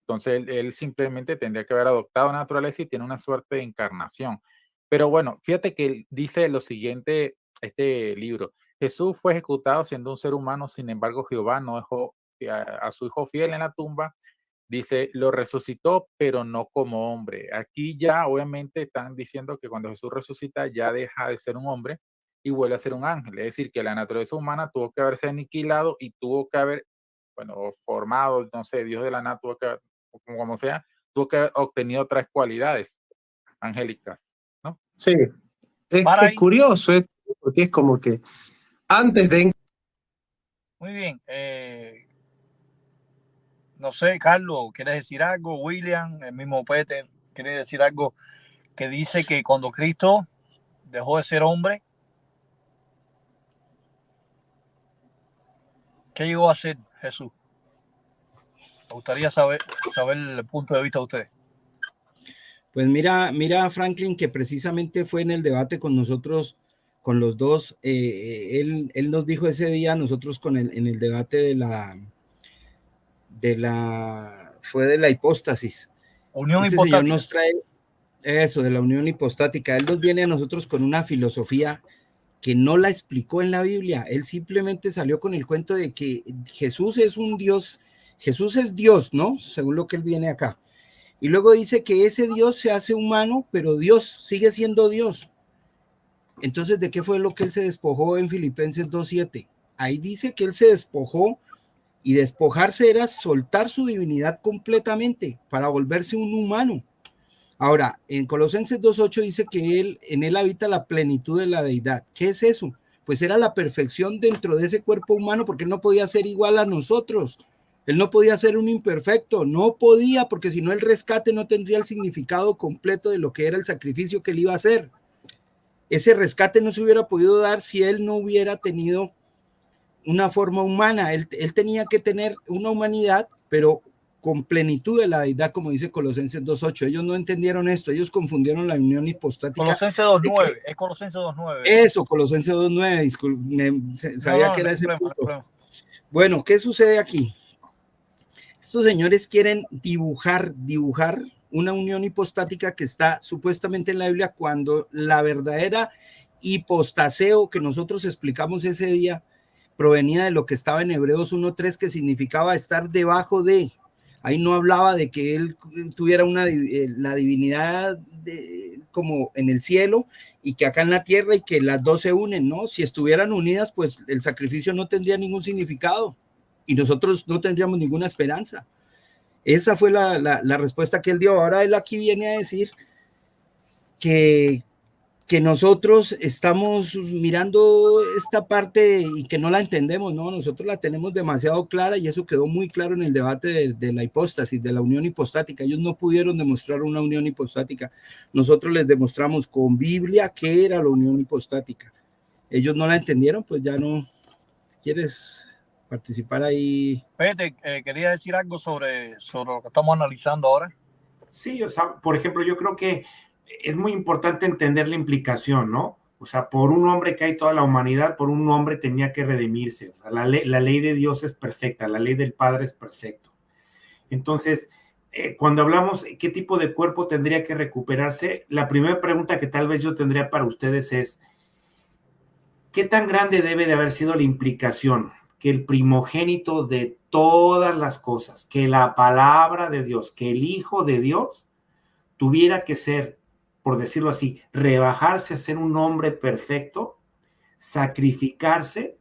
Speaker 3: entonces él simplemente tendría que haber adoptado una naturaleza y tiene una suerte de encarnación. Pero bueno, fíjate que él dice lo siguiente, este libro: Jesús fue ejecutado siendo un ser humano, sin embargo Jehová no dejó a su hijo fiel en la tumba. Dice, lo resucitó, pero no como hombre. Aquí ya obviamente están diciendo que cuando Jesús resucita ya deja de ser un hombre y vuelve a ser un ángel. Es decir, que la naturaleza humana tuvo que haberse aniquilado y tuvo que haber, bueno, formado, no sé, Dios de la nada tuvo que haber, como sea, tuvo que haber obtenido otras cualidades angélicas, ¿no?
Speaker 4: Sí, es
Speaker 1: Para
Speaker 4: que es
Speaker 1: ahí.
Speaker 4: curioso, porque es como que antes de...
Speaker 1: Muy bien. No sé, Carlos, ¿quieres decir algo? William, el mismo Peter, ¿quiere decir algo que dice que cuando Cristo dejó de ser hombre, ¿qué llegó a ser Jesús? Me gustaría saber el punto de vista de ustedes.
Speaker 8: Pues mira, Franklin, que precisamente fue en el debate con nosotros, con los dos, él nos dijo ese día, nosotros en el debate de la hipóstasis.
Speaker 1: Unión
Speaker 8: Este
Speaker 1: hipostática.
Speaker 8: señor nos trae eso de la unión hipostática. Él nos viene a nosotros con una filosofía que no la explicó en la Biblia. Él simplemente salió con el cuento de que Jesús es un Dios, Jesús es Dios, ¿no? Según lo que él viene acá. Y luego dice que ese Dios se hace humano, pero Dios sigue siendo Dios. Entonces, ¿de qué fue lo que él se despojó en Filipenses 2:7? Ahí dice que él se despojó, y despojarse era soltar su divinidad completamente para volverse un humano. Ahora, en Colosenses 2:8 dice que en él habita la plenitud de la deidad. ¿Qué es eso? Pues era la perfección dentro de ese cuerpo humano, porque él no podía ser igual a nosotros. Él no podía ser un imperfecto, no podía, porque si no el rescate no tendría el significado completo de lo que era el sacrificio que él iba a hacer. Ese rescate no se hubiera podido dar si él no hubiera tenido una forma humana. Él tenía que tener una humanidad, pero con plenitud de la deidad, como dice Colosenses 2:8. Ellos no entendieron esto, ellos confundieron la unión hipostática.
Speaker 1: Colosenses 2:9, es Colosenses 2:9.
Speaker 8: Eso, Colosenses 2:9, sabía que era ese punto. Bueno, ¿qué sucede aquí? Estos señores quieren dibujar una unión hipostática que está supuestamente en la Biblia, cuando la verdadera hipostaseo que nosotros explicamos ese día provenía de lo que estaba en Hebreos 1:3, que significaba estar debajo de. Ahí no hablaba de que él tuviera la divinidad como en el cielo y que acá en la tierra, y que las dos se unen, ¿no? Si estuvieran unidas, pues el sacrificio no tendría ningún significado y nosotros no tendríamos ninguna esperanza. Esa fue la respuesta que él dio. Ahora él aquí viene a decir que nosotros estamos mirando esta parte y que no la entendemos, ¿no? Nosotros la tenemos demasiado clara, y eso quedó muy claro en el debate de la hipóstasis, de la unión hipostática. Ellos no pudieron demostrar una unión hipostática. Nosotros les demostramos con Biblia qué era la unión hipostática. Ellos no la entendieron, pues ya no. ¿Quieres participar ahí?
Speaker 1: Pete, quería decir algo sobre lo que estamos analizando ahora.
Speaker 7: Sí, o sea, por ejemplo, yo creo que es muy importante entender la implicación, ¿no? O sea, por un hombre que hay toda la humanidad, por un hombre tenía que redimirse. O sea, la ley de Dios es perfecta, la ley del Padre es perfecto. Entonces, cuando hablamos qué tipo de cuerpo tendría que recuperarse, la primera pregunta que tal vez yo tendría para ustedes es, ¿qué tan grande debe de haber sido la implicación que el primogénito de todas las cosas, que la palabra de Dios, que el Hijo de Dios tuviera que ser, por decirlo así, rebajarse a ser un hombre perfecto, sacrificarse,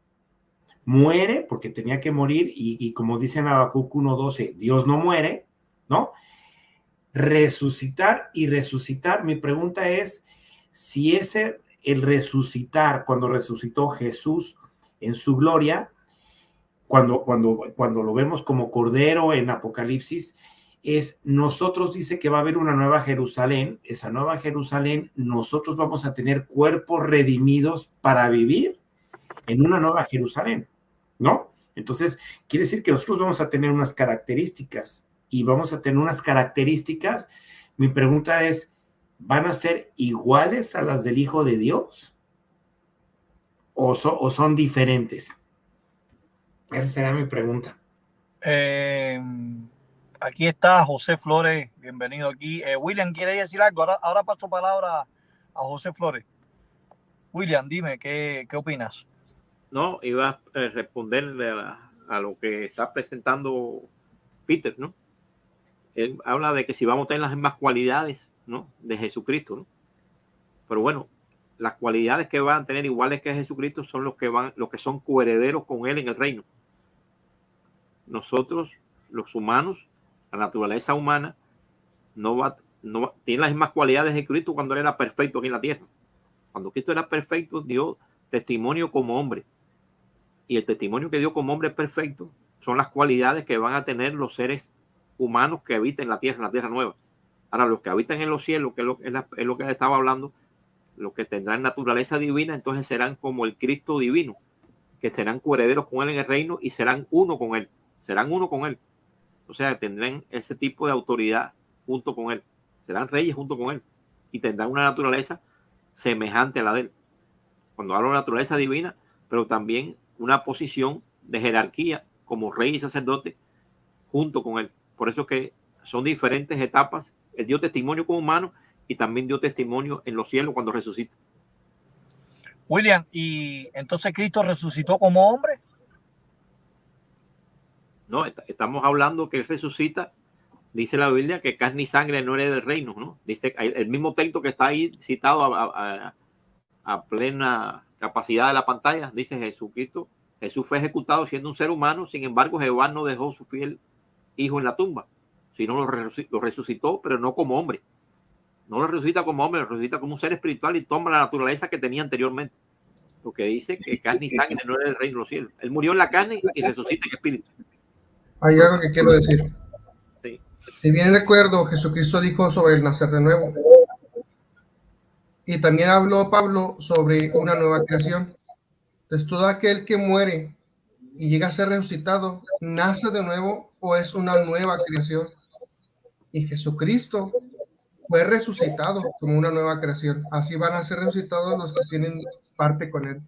Speaker 7: muere porque tenía que morir, y como dice en Habacuc 1:12, Dios no muere, ¿no? Resucitar y resucitar. Mi pregunta es si el resucitar, cuando resucitó Jesús en su gloria, cuando lo vemos como Cordero en Apocalipsis, nosotros dice que va a haber una nueva Jerusalén. Esa nueva Jerusalén, nosotros vamos a tener cuerpos redimidos para vivir en una nueva Jerusalén, ¿no? Entonces, quiere decir que nosotros vamos a tener unas características y vamos a tener unas características. Mi pregunta es, ¿van a ser iguales a las del Hijo de Dios? ¿O son diferentes? Esa será mi pregunta.
Speaker 1: Aquí está José Flores, bienvenido aquí. William, ¿quiere decir algo? Ahora paso palabra a José Flores. William, dime, ¿qué opinas?
Speaker 2: No, iba a responderle a lo que está presentando Peter, ¿no? Él habla de que si vamos a tener las mismas cualidades, ¿no?, de Jesucristo, ¿no? Pero bueno, las cualidades que van a tener iguales que Jesucristo son los que son coherederos con él en el reino. Nosotros, los humanos, la naturaleza humana, tiene las mismas cualidades de Cristo cuando él era perfecto aquí en la tierra. Cuando Cristo era perfecto, dio testimonio como hombre. Y el testimonio que dio como hombre perfecto son las cualidades que van a tener los seres humanos que habitan en la tierra nueva. Ahora, los que habitan en los cielos, que es lo que estaba hablando, los que tendrán naturaleza divina, entonces serán como el Cristo divino, que serán coherederos con él en el reino y serán uno con él. Serán uno con él. O sea, tendrán ese tipo de autoridad junto con él. Serán reyes junto con él y tendrán una naturaleza semejante a la de él. Cuando hablo de naturaleza divina, pero también una posición de jerarquía como rey y sacerdote junto con él. Por eso que son diferentes etapas. Él dio testimonio como humano y también dio testimonio en los cielos cuando resucita.
Speaker 1: William, ¿y entonces Cristo resucitó como hombre?
Speaker 2: No, estamos hablando que él resucita. Dice la Biblia que carne y sangre no hereda del reino, ¿no? Dice el mismo texto que está ahí citado a plena capacidad de la pantalla. Dice Jesucristo, Jesús fue ejecutado siendo un ser humano, sin embargo Jehová no dejó su fiel hijo en la tumba, sino lo resucitó, pero no como hombre. No lo resucita como hombre, lo resucita como un ser espiritual y toma la naturaleza que tenía anteriormente. Lo que dice que carne y sangre no hereda del reino de los cielos. Él murió en la carne y resucita en espíritu.
Speaker 5: Hay algo que quiero decir.
Speaker 2: Sí.
Speaker 5: Si bien recuerdo, Jesucristo dijo sobre el nacer de nuevo. Y también habló Pablo sobre una nueva creación. Entonces, todo aquel que muere y llega a ser resucitado, ¿nace de nuevo o es una nueva creación? Y Jesucristo fue resucitado como una nueva creación. Así van a ser resucitados los que tienen parte con él.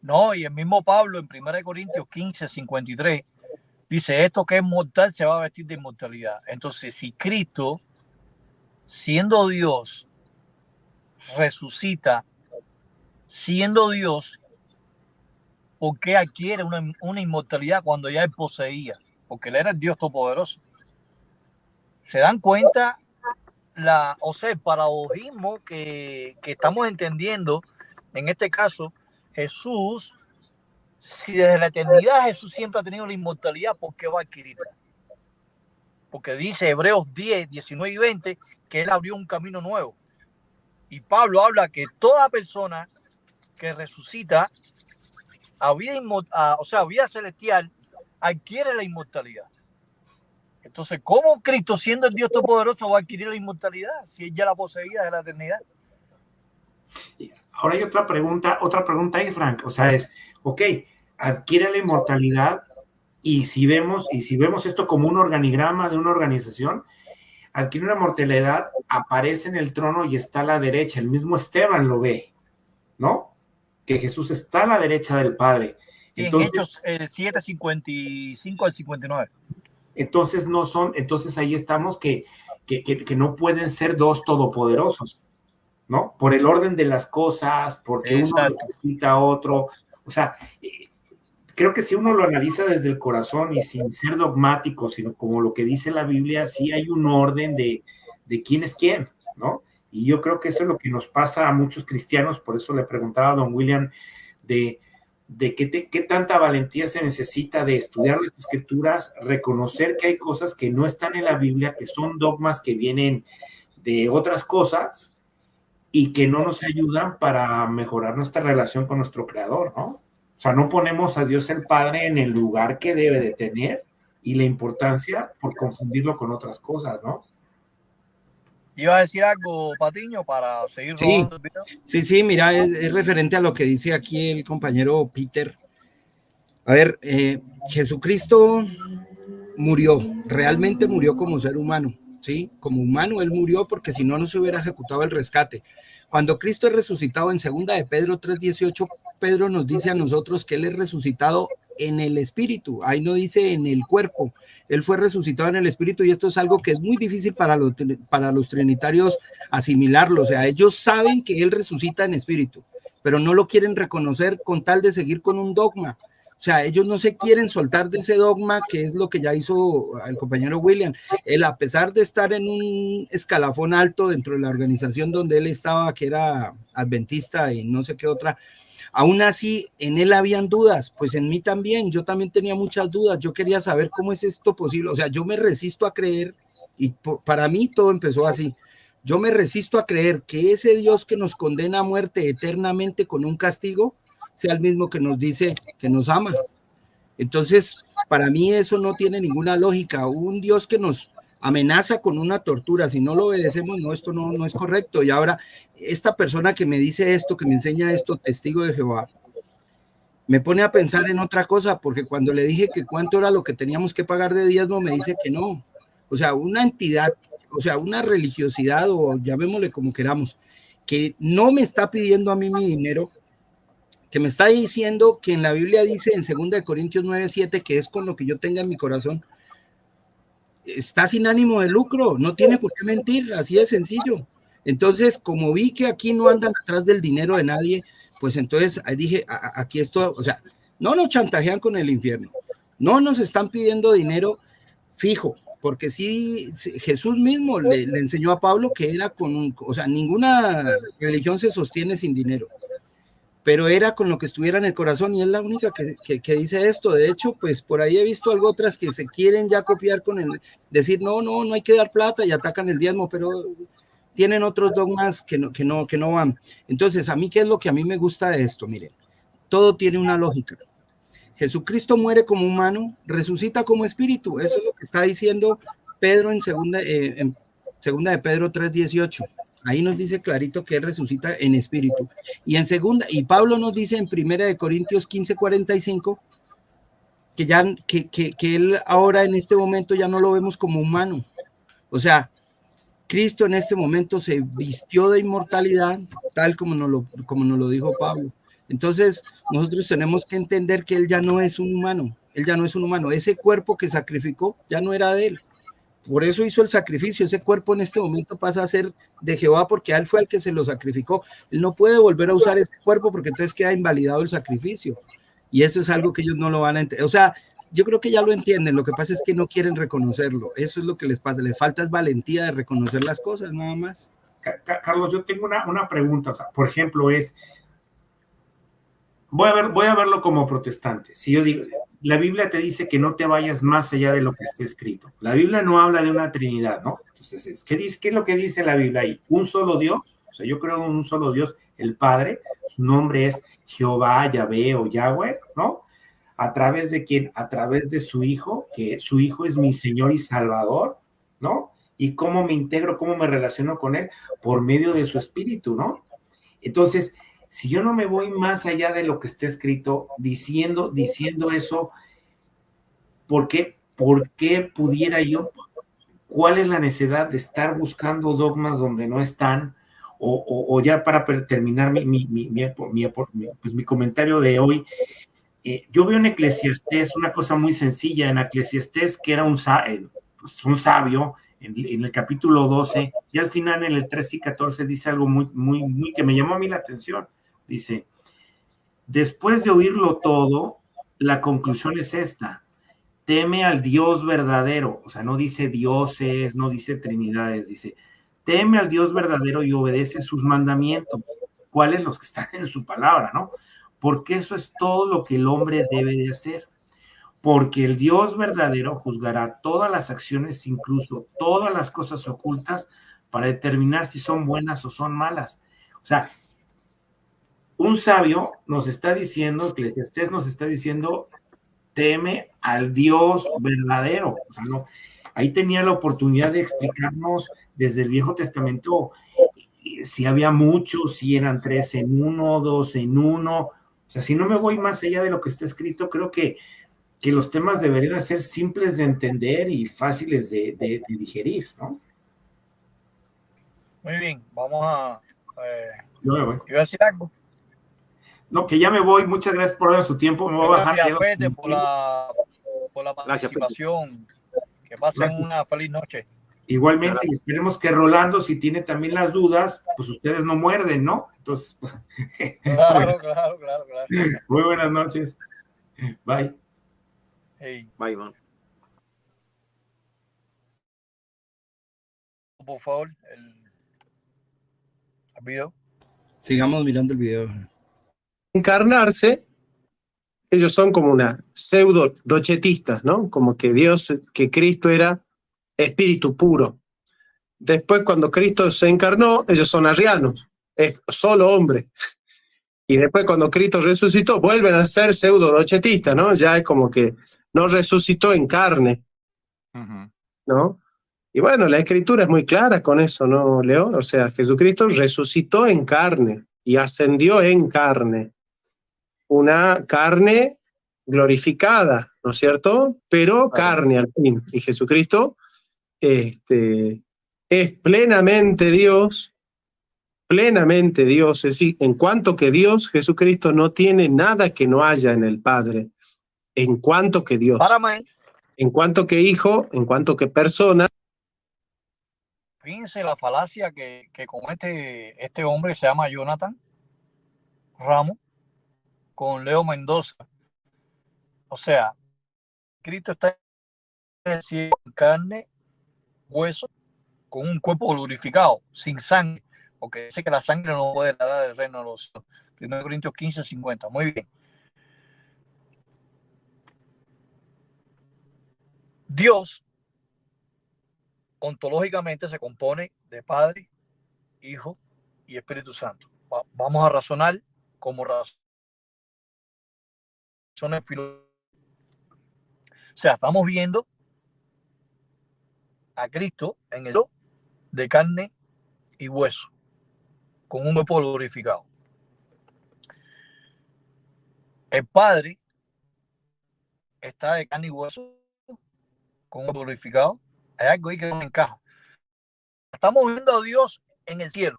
Speaker 1: No, y el mismo Pablo en 1 Corintios 15:53 dice, esto que es mortal se va a vestir de inmortalidad. Entonces, si Cristo, siendo Dios, resucita, siendo Dios, ¿por qué adquiere una inmortalidad cuando ya él poseía? Porque él era el Dios Todopoderoso. ¿Se dan cuenta el paradojismo que estamos entendiendo? En este caso, Jesús, si desde la eternidad Jesús siempre ha tenido la inmortalidad, ¿por qué va a adquirirla? Porque dice Hebreos 10, 19 y 20 que él abrió un camino nuevo. Y Pablo habla que toda persona que resucita a vida celestial adquiere la inmortalidad. Entonces, ¿cómo Cristo, siendo el Dios Todopoderoso, va a adquirir la inmortalidad si él ya la poseía desde la eternidad?
Speaker 7: Ahora hay otra pregunta ahí, Frank. O sea, ok, adquiere la inmortalidad y si vemos esto como un organigrama de una organización, adquiere una mortalidad, aparece en el trono y está a la derecha. El mismo Esteban lo ve, ¿no? Que Jesús está a la derecha del Padre.
Speaker 1: Entonces, en Hechos 7, 55 al 59.
Speaker 7: Entonces ahí estamos que no pueden ser dos todopoderosos, ¿no? Por el orden de las cosas, porque uno necesita a otro. O sea, creo que si uno lo analiza desde el corazón y sin ser dogmático, sino como lo que dice la Biblia, sí hay un orden de quién es quién, ¿no? Y yo creo que eso es lo que nos pasa a muchos cristianos. Por eso le preguntaba a don William de qué tanta valentía se necesita de estudiar las escrituras, reconocer que hay cosas que no están en la Biblia, que son dogmas que vienen de otras cosas y que no nos ayudan para mejorar nuestra relación con nuestro Creador, ¿no? O sea, no ponemos a Dios el Padre en el lugar que debe de tener y la importancia por confundirlo con otras cosas, ¿no?
Speaker 1: ¿Iba a decir algo, Patiño, para seguir rodando el video?
Speaker 8: Sí, mira, es referente a lo que dice aquí el compañero Peter. A ver, Jesucristo murió, realmente murió como ser humano, ¿sí? Como humano él murió porque si no, no se hubiera ejecutado el rescate. Cuando Cristo es resucitado en 2 de Pedro 3:18, Pedro nos dice a nosotros que él es resucitado en el espíritu, ahí no dice en el cuerpo, él fue resucitado en el espíritu y esto es algo que es muy difícil para los trinitarios asimilarlo, o sea, ellos saben que él resucita en espíritu, pero no lo quieren reconocer con tal de seguir con un dogma. O sea, ellos no se quieren soltar de ese dogma, que es lo que ya hizo el compañero William. Él, a pesar de estar en un escalafón alto dentro de la organización donde él estaba, que era adventista y no sé qué otra, aún así en él habían dudas, pues en mí también, yo también tenía muchas dudas, yo quería saber cómo es esto posible, o sea, yo me resisto a creer, y para mí todo empezó así, yo me resisto a creer que ese Dios que nos condena a muerte eternamente con un castigo, sea el mismo que nos dice que nos ama. Entonces, para mí eso no tiene ninguna lógica. Un Dios que nos amenaza con una tortura, si no lo obedecemos, no, esto no es correcto. Y ahora, esta persona que me dice esto, que me enseña esto, testigo de Jehová, me pone a pensar en otra cosa, porque cuando le dije que cuánto era lo que teníamos que pagar de diezmo, me dice que no. O sea, una entidad, o sea, una religiosidad, o llamémosle como queramos, que no me está pidiendo a mí mi dinero, que me está diciendo que en la Biblia dice en 2 Corintios 9:7 que es con lo que yo tenga en mi corazón, está sin ánimo de lucro, no tiene por qué mentir, así de sencillo. Entonces, como vi que aquí no andan atrás del dinero de nadie, pues entonces dije, aquí esto, o sea, no nos chantajean con el infierno, no nos están pidiendo dinero fijo, porque sí, Jesús mismo le enseñó a Pablo que era o sea, ninguna religión se sostiene sin dinero, pero era con lo que estuviera en el corazón y es la única que dice esto. De hecho, pues por ahí he visto algo otras que se quieren ya copiar con el decir no hay que dar plata y atacan el diezmo, pero tienen otros dogmas que no van. Entonces, a mí, ¿qué es lo que a mí me gusta de esto? Miren, todo tiene una lógica. Jesucristo muere como humano, resucita como espíritu. Eso es lo que está diciendo Pedro en segunda de Pedro 3:18. Ahí nos dice clarito que él resucita en espíritu. Y Pablo nos dice en 1 Corintios 15:45 que él ahora en este momento ya no lo vemos como humano. O sea, Cristo en este momento se vistió de inmortalidad, tal como nos lo dijo Pablo. Entonces, nosotros tenemos que entender que él ya no es un humano. Él ya no es un humano. Ese cuerpo que sacrificó ya no era de él. Por eso hizo el sacrificio. Ese cuerpo en este momento pasa a ser de Jehová porque a él fue el que se lo sacrificó. Él no puede volver a usar ese cuerpo porque entonces queda invalidado el sacrificio. Y eso es algo que ellos no lo van a entender. O sea, yo creo que ya lo entienden. Lo que pasa es que no quieren reconocerlo. Eso es lo que les pasa. Les falta es valentía de reconocer las cosas, nada más.
Speaker 7: Carlos, yo tengo una pregunta. O sea, por ejemplo, voy a verlo como protestante. Si yo digo, la Biblia te dice que no te vayas más allá de lo que esté escrito. La Biblia no habla de una Trinidad, ¿no? Entonces, ¿qué es lo que dice la Biblia ahí? Un solo Dios. O sea, yo creo en un solo Dios, el Padre. Su nombre es Jehová, Yahvé o Yahweh, ¿no? ¿A través de quién? A través de su Hijo, que su Hijo es mi Señor y Salvador, ¿no? ¿Y cómo me integro, cómo me relaciono con Él? Por medio de su Espíritu, ¿no? Entonces, si yo no me voy más allá de lo que está escrito, diciendo eso, ¿por qué pudiera yo? ¿Cuál es la necesidad de estar buscando dogmas donde no están? O ya para terminar mi comentario de hoy, yo veo en Eclesiastés una cosa muy sencilla. En Eclesiastés, que era un sabio, en el capítulo 12, y al final en el 13 y 14 dice algo muy que me llamó a mí la atención. Dice, después de oírlo todo, la conclusión es esta: teme al Dios verdadero. O sea, no dice dioses, no dice trinidades, dice, teme al Dios verdadero y obedece sus mandamientos. ¿Cuáles? Los que están en su palabra, ¿no? Porque eso es todo lo que el hombre debe de hacer. Porque el Dios verdadero juzgará todas las acciones, incluso todas las cosas ocultas, para determinar si son buenas o son malas. O sea, un sabio nos está diciendo, Eclesiastés nos está diciendo, teme al Dios verdadero. O sea, no, ahí tenía la oportunidad de explicarnos desde el Viejo Testamento si había muchos, si eran 3 en 1, 2 en 1. O sea, si no me voy más allá de lo que está escrito, creo que que los temas deberían ser simples de entender y fáciles de digerir, ¿no?
Speaker 1: Muy bien, vamos a...
Speaker 7: Yo me voy.
Speaker 1: iba a decir algo.
Speaker 7: No, que ya me voy. Muchas gracias por dar su tiempo. Me voy a bajar.
Speaker 1: Gracias, Pete, por la
Speaker 2: Gracias, Pete.
Speaker 1: participación. Que pasen
Speaker 7: Gracias.
Speaker 1: una feliz noche.
Speaker 7: Igualmente, y esperemos que Rolando, si tiene también las dudas, pues ustedes no muerden, ¿no? Entonces,
Speaker 1: Claro,
Speaker 7: bueno,
Speaker 1: claro.
Speaker 7: muy buenas noches. Bye.
Speaker 1: Hey,
Speaker 2: Bye, man.
Speaker 1: por favor, el video.
Speaker 8: Sigamos mirando el video.
Speaker 4: Encarnarse, ellos son como una pseudo dochetistas, ¿no? Como que Dios, que Cristo era espíritu puro. Después, cuando Cristo se encarnó, ellos son arrianos, es solo hombre. Y después, cuando Cristo resucitó, vuelven a ser pseudo dochetistas, ¿no? Ya es como que no resucitó en carne, ¿no? Y bueno, la escritura es muy clara con eso, ¿no, Leo? O sea, Jesucristo resucitó en carne y ascendió en carne. Una carne glorificada, ¿no es cierto? Pero carne al fin. Y Jesucristo es plenamente Dios, es decir, en cuanto que Dios, Jesucristo no tiene nada que no haya en el Padre, en cuanto que Dios. En cuanto que hijo, en cuanto que persona.
Speaker 1: Fíjense la falacia que comete este hombre que se llama Jonathan Ramos con Leo Mendoza. O sea, Cristo está en carne, hueso, con un cuerpo glorificado, sin sangre, porque dice que la sangre no puede dar el reino de los cielos. 1 Corintios 15:50. Muy bien. Dios ontológicamente se compone de Padre, Hijo y Espíritu Santo. Vamos a razonar como razones filosóficas. O sea, estamos viendo a Cristo en el de carne y hueso, con un cuerpo glorificado. El Padre está de carne y hueso, con un cuerpo glorificado. Hay algo ahí que no me encaja. Estamos viendo a Dios en el cielo.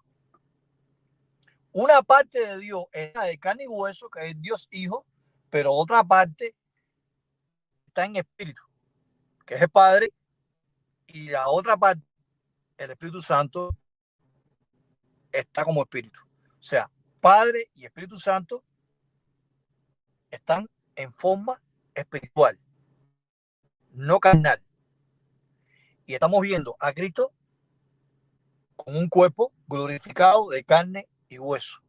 Speaker 1: Una parte de Dios está de carne y hueso, que es Dios Hijo, pero otra parte está en espíritu, que es el Padre, y la otra parte, el Espíritu Santo, está como espíritu. O sea, Padre y Espíritu Santo están en forma espiritual, no carnal. Y estamos viendo a Cristo con un cuerpo glorificado de carne y hueso.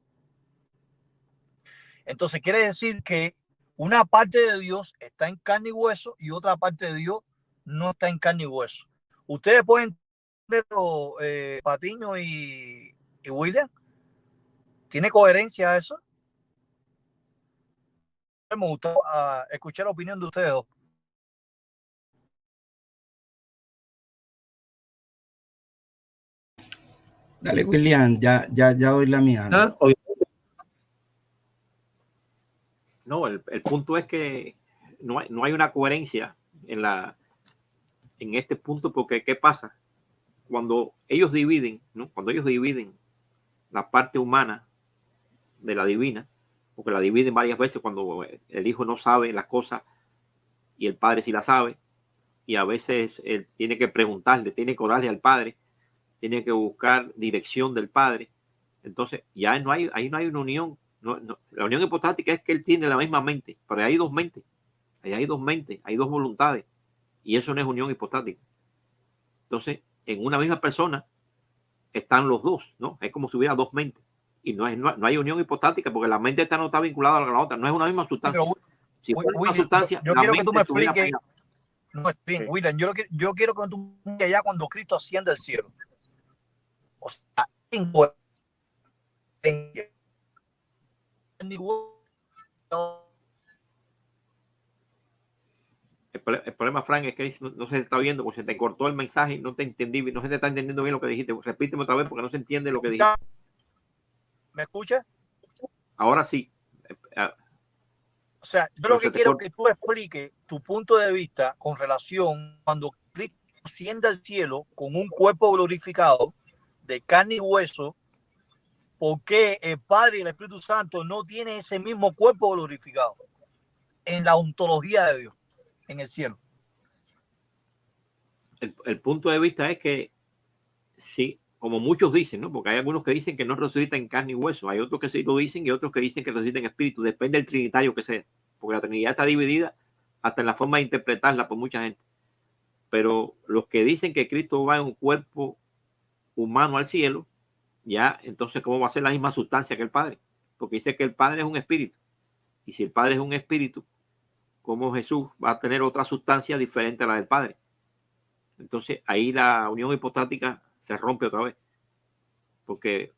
Speaker 1: Entonces quiere decir que una parte de Dios está en carne y hueso y otra parte de Dios no está en carne y hueso. Ustedes pueden entenderlo, Patiño y William. ¿Tiene coherencia eso? Me gustó escuchar la opinión de ustedes dos.
Speaker 8: Dale, William, ya doy la mía.
Speaker 2: No, el punto es que no hay una coherencia en este punto, porque ¿qué pasa? Cuando ellos dividen, ¿no? Cuando ellos dividen la parte humana de la divina, porque la dividen varias veces cuando el hijo no sabe las cosas y el padre sí la sabe, y a veces él tiene que preguntarle, tiene que orarle al padre, tiene que buscar dirección del padre. Entonces ya ahí no hay una unión. La unión hipostática es que él tiene la misma mente, pero hay dos mentes, hay dos voluntades, y eso no es unión hipostática. Entonces, en una misma persona están los dos, ¿no? Es como si hubiera dos mentes, y no hay unión hipostática, porque la mente no está vinculada a la otra, no es una misma sustancia. Si fuera una sustancia,
Speaker 1: yo
Speaker 2: la
Speaker 1: quiero
Speaker 2: mente
Speaker 1: que tú me
Speaker 2: estuviera
Speaker 1: expliques.
Speaker 2: pegada.
Speaker 1: No, bien, sí. William, yo quiero que tú me expliques ya cuando Cristo asciende al cielo. O sea,
Speaker 2: el problema, Frank, es que no se está viendo, porque se te cortó el mensaje, no te entendí, no se te está entendiendo bien lo que dijiste. Repíteme otra vez porque no se entiende lo que dijiste.
Speaker 1: ¿Me escucha?
Speaker 2: Ahora sí.
Speaker 1: O sea, yo lo que quiero es que tú expliques tu punto de vista con relación cuando Cristo asciende al cielo con un cuerpo glorificado de carne y hueso, ¿por qué el Padre y el Espíritu Santo no tienen ese mismo cuerpo glorificado en la ontología de Dios en el cielo?
Speaker 2: El punto de vista es que sí, como muchos dicen, ¿no? Porque hay algunos que dicen que no resucita en carne y hueso, hay otros que sí lo dicen y otros que dicen que resucita en espíritu, depende del trinitario que sea, porque la Trinidad está dividida hasta en la forma de interpretarla por mucha gente. Pero los que dicen que Cristo va en un cuerpo humano al cielo, ya, entonces, ¿cómo va a ser la misma sustancia que el Padre? Porque dice que el Padre es un espíritu. Y si el Padre es un espíritu, ¿cómo Jesús va a tener otra sustancia diferente a la del Padre? Entonces, ahí la unión hipostática se rompe otra vez. Porque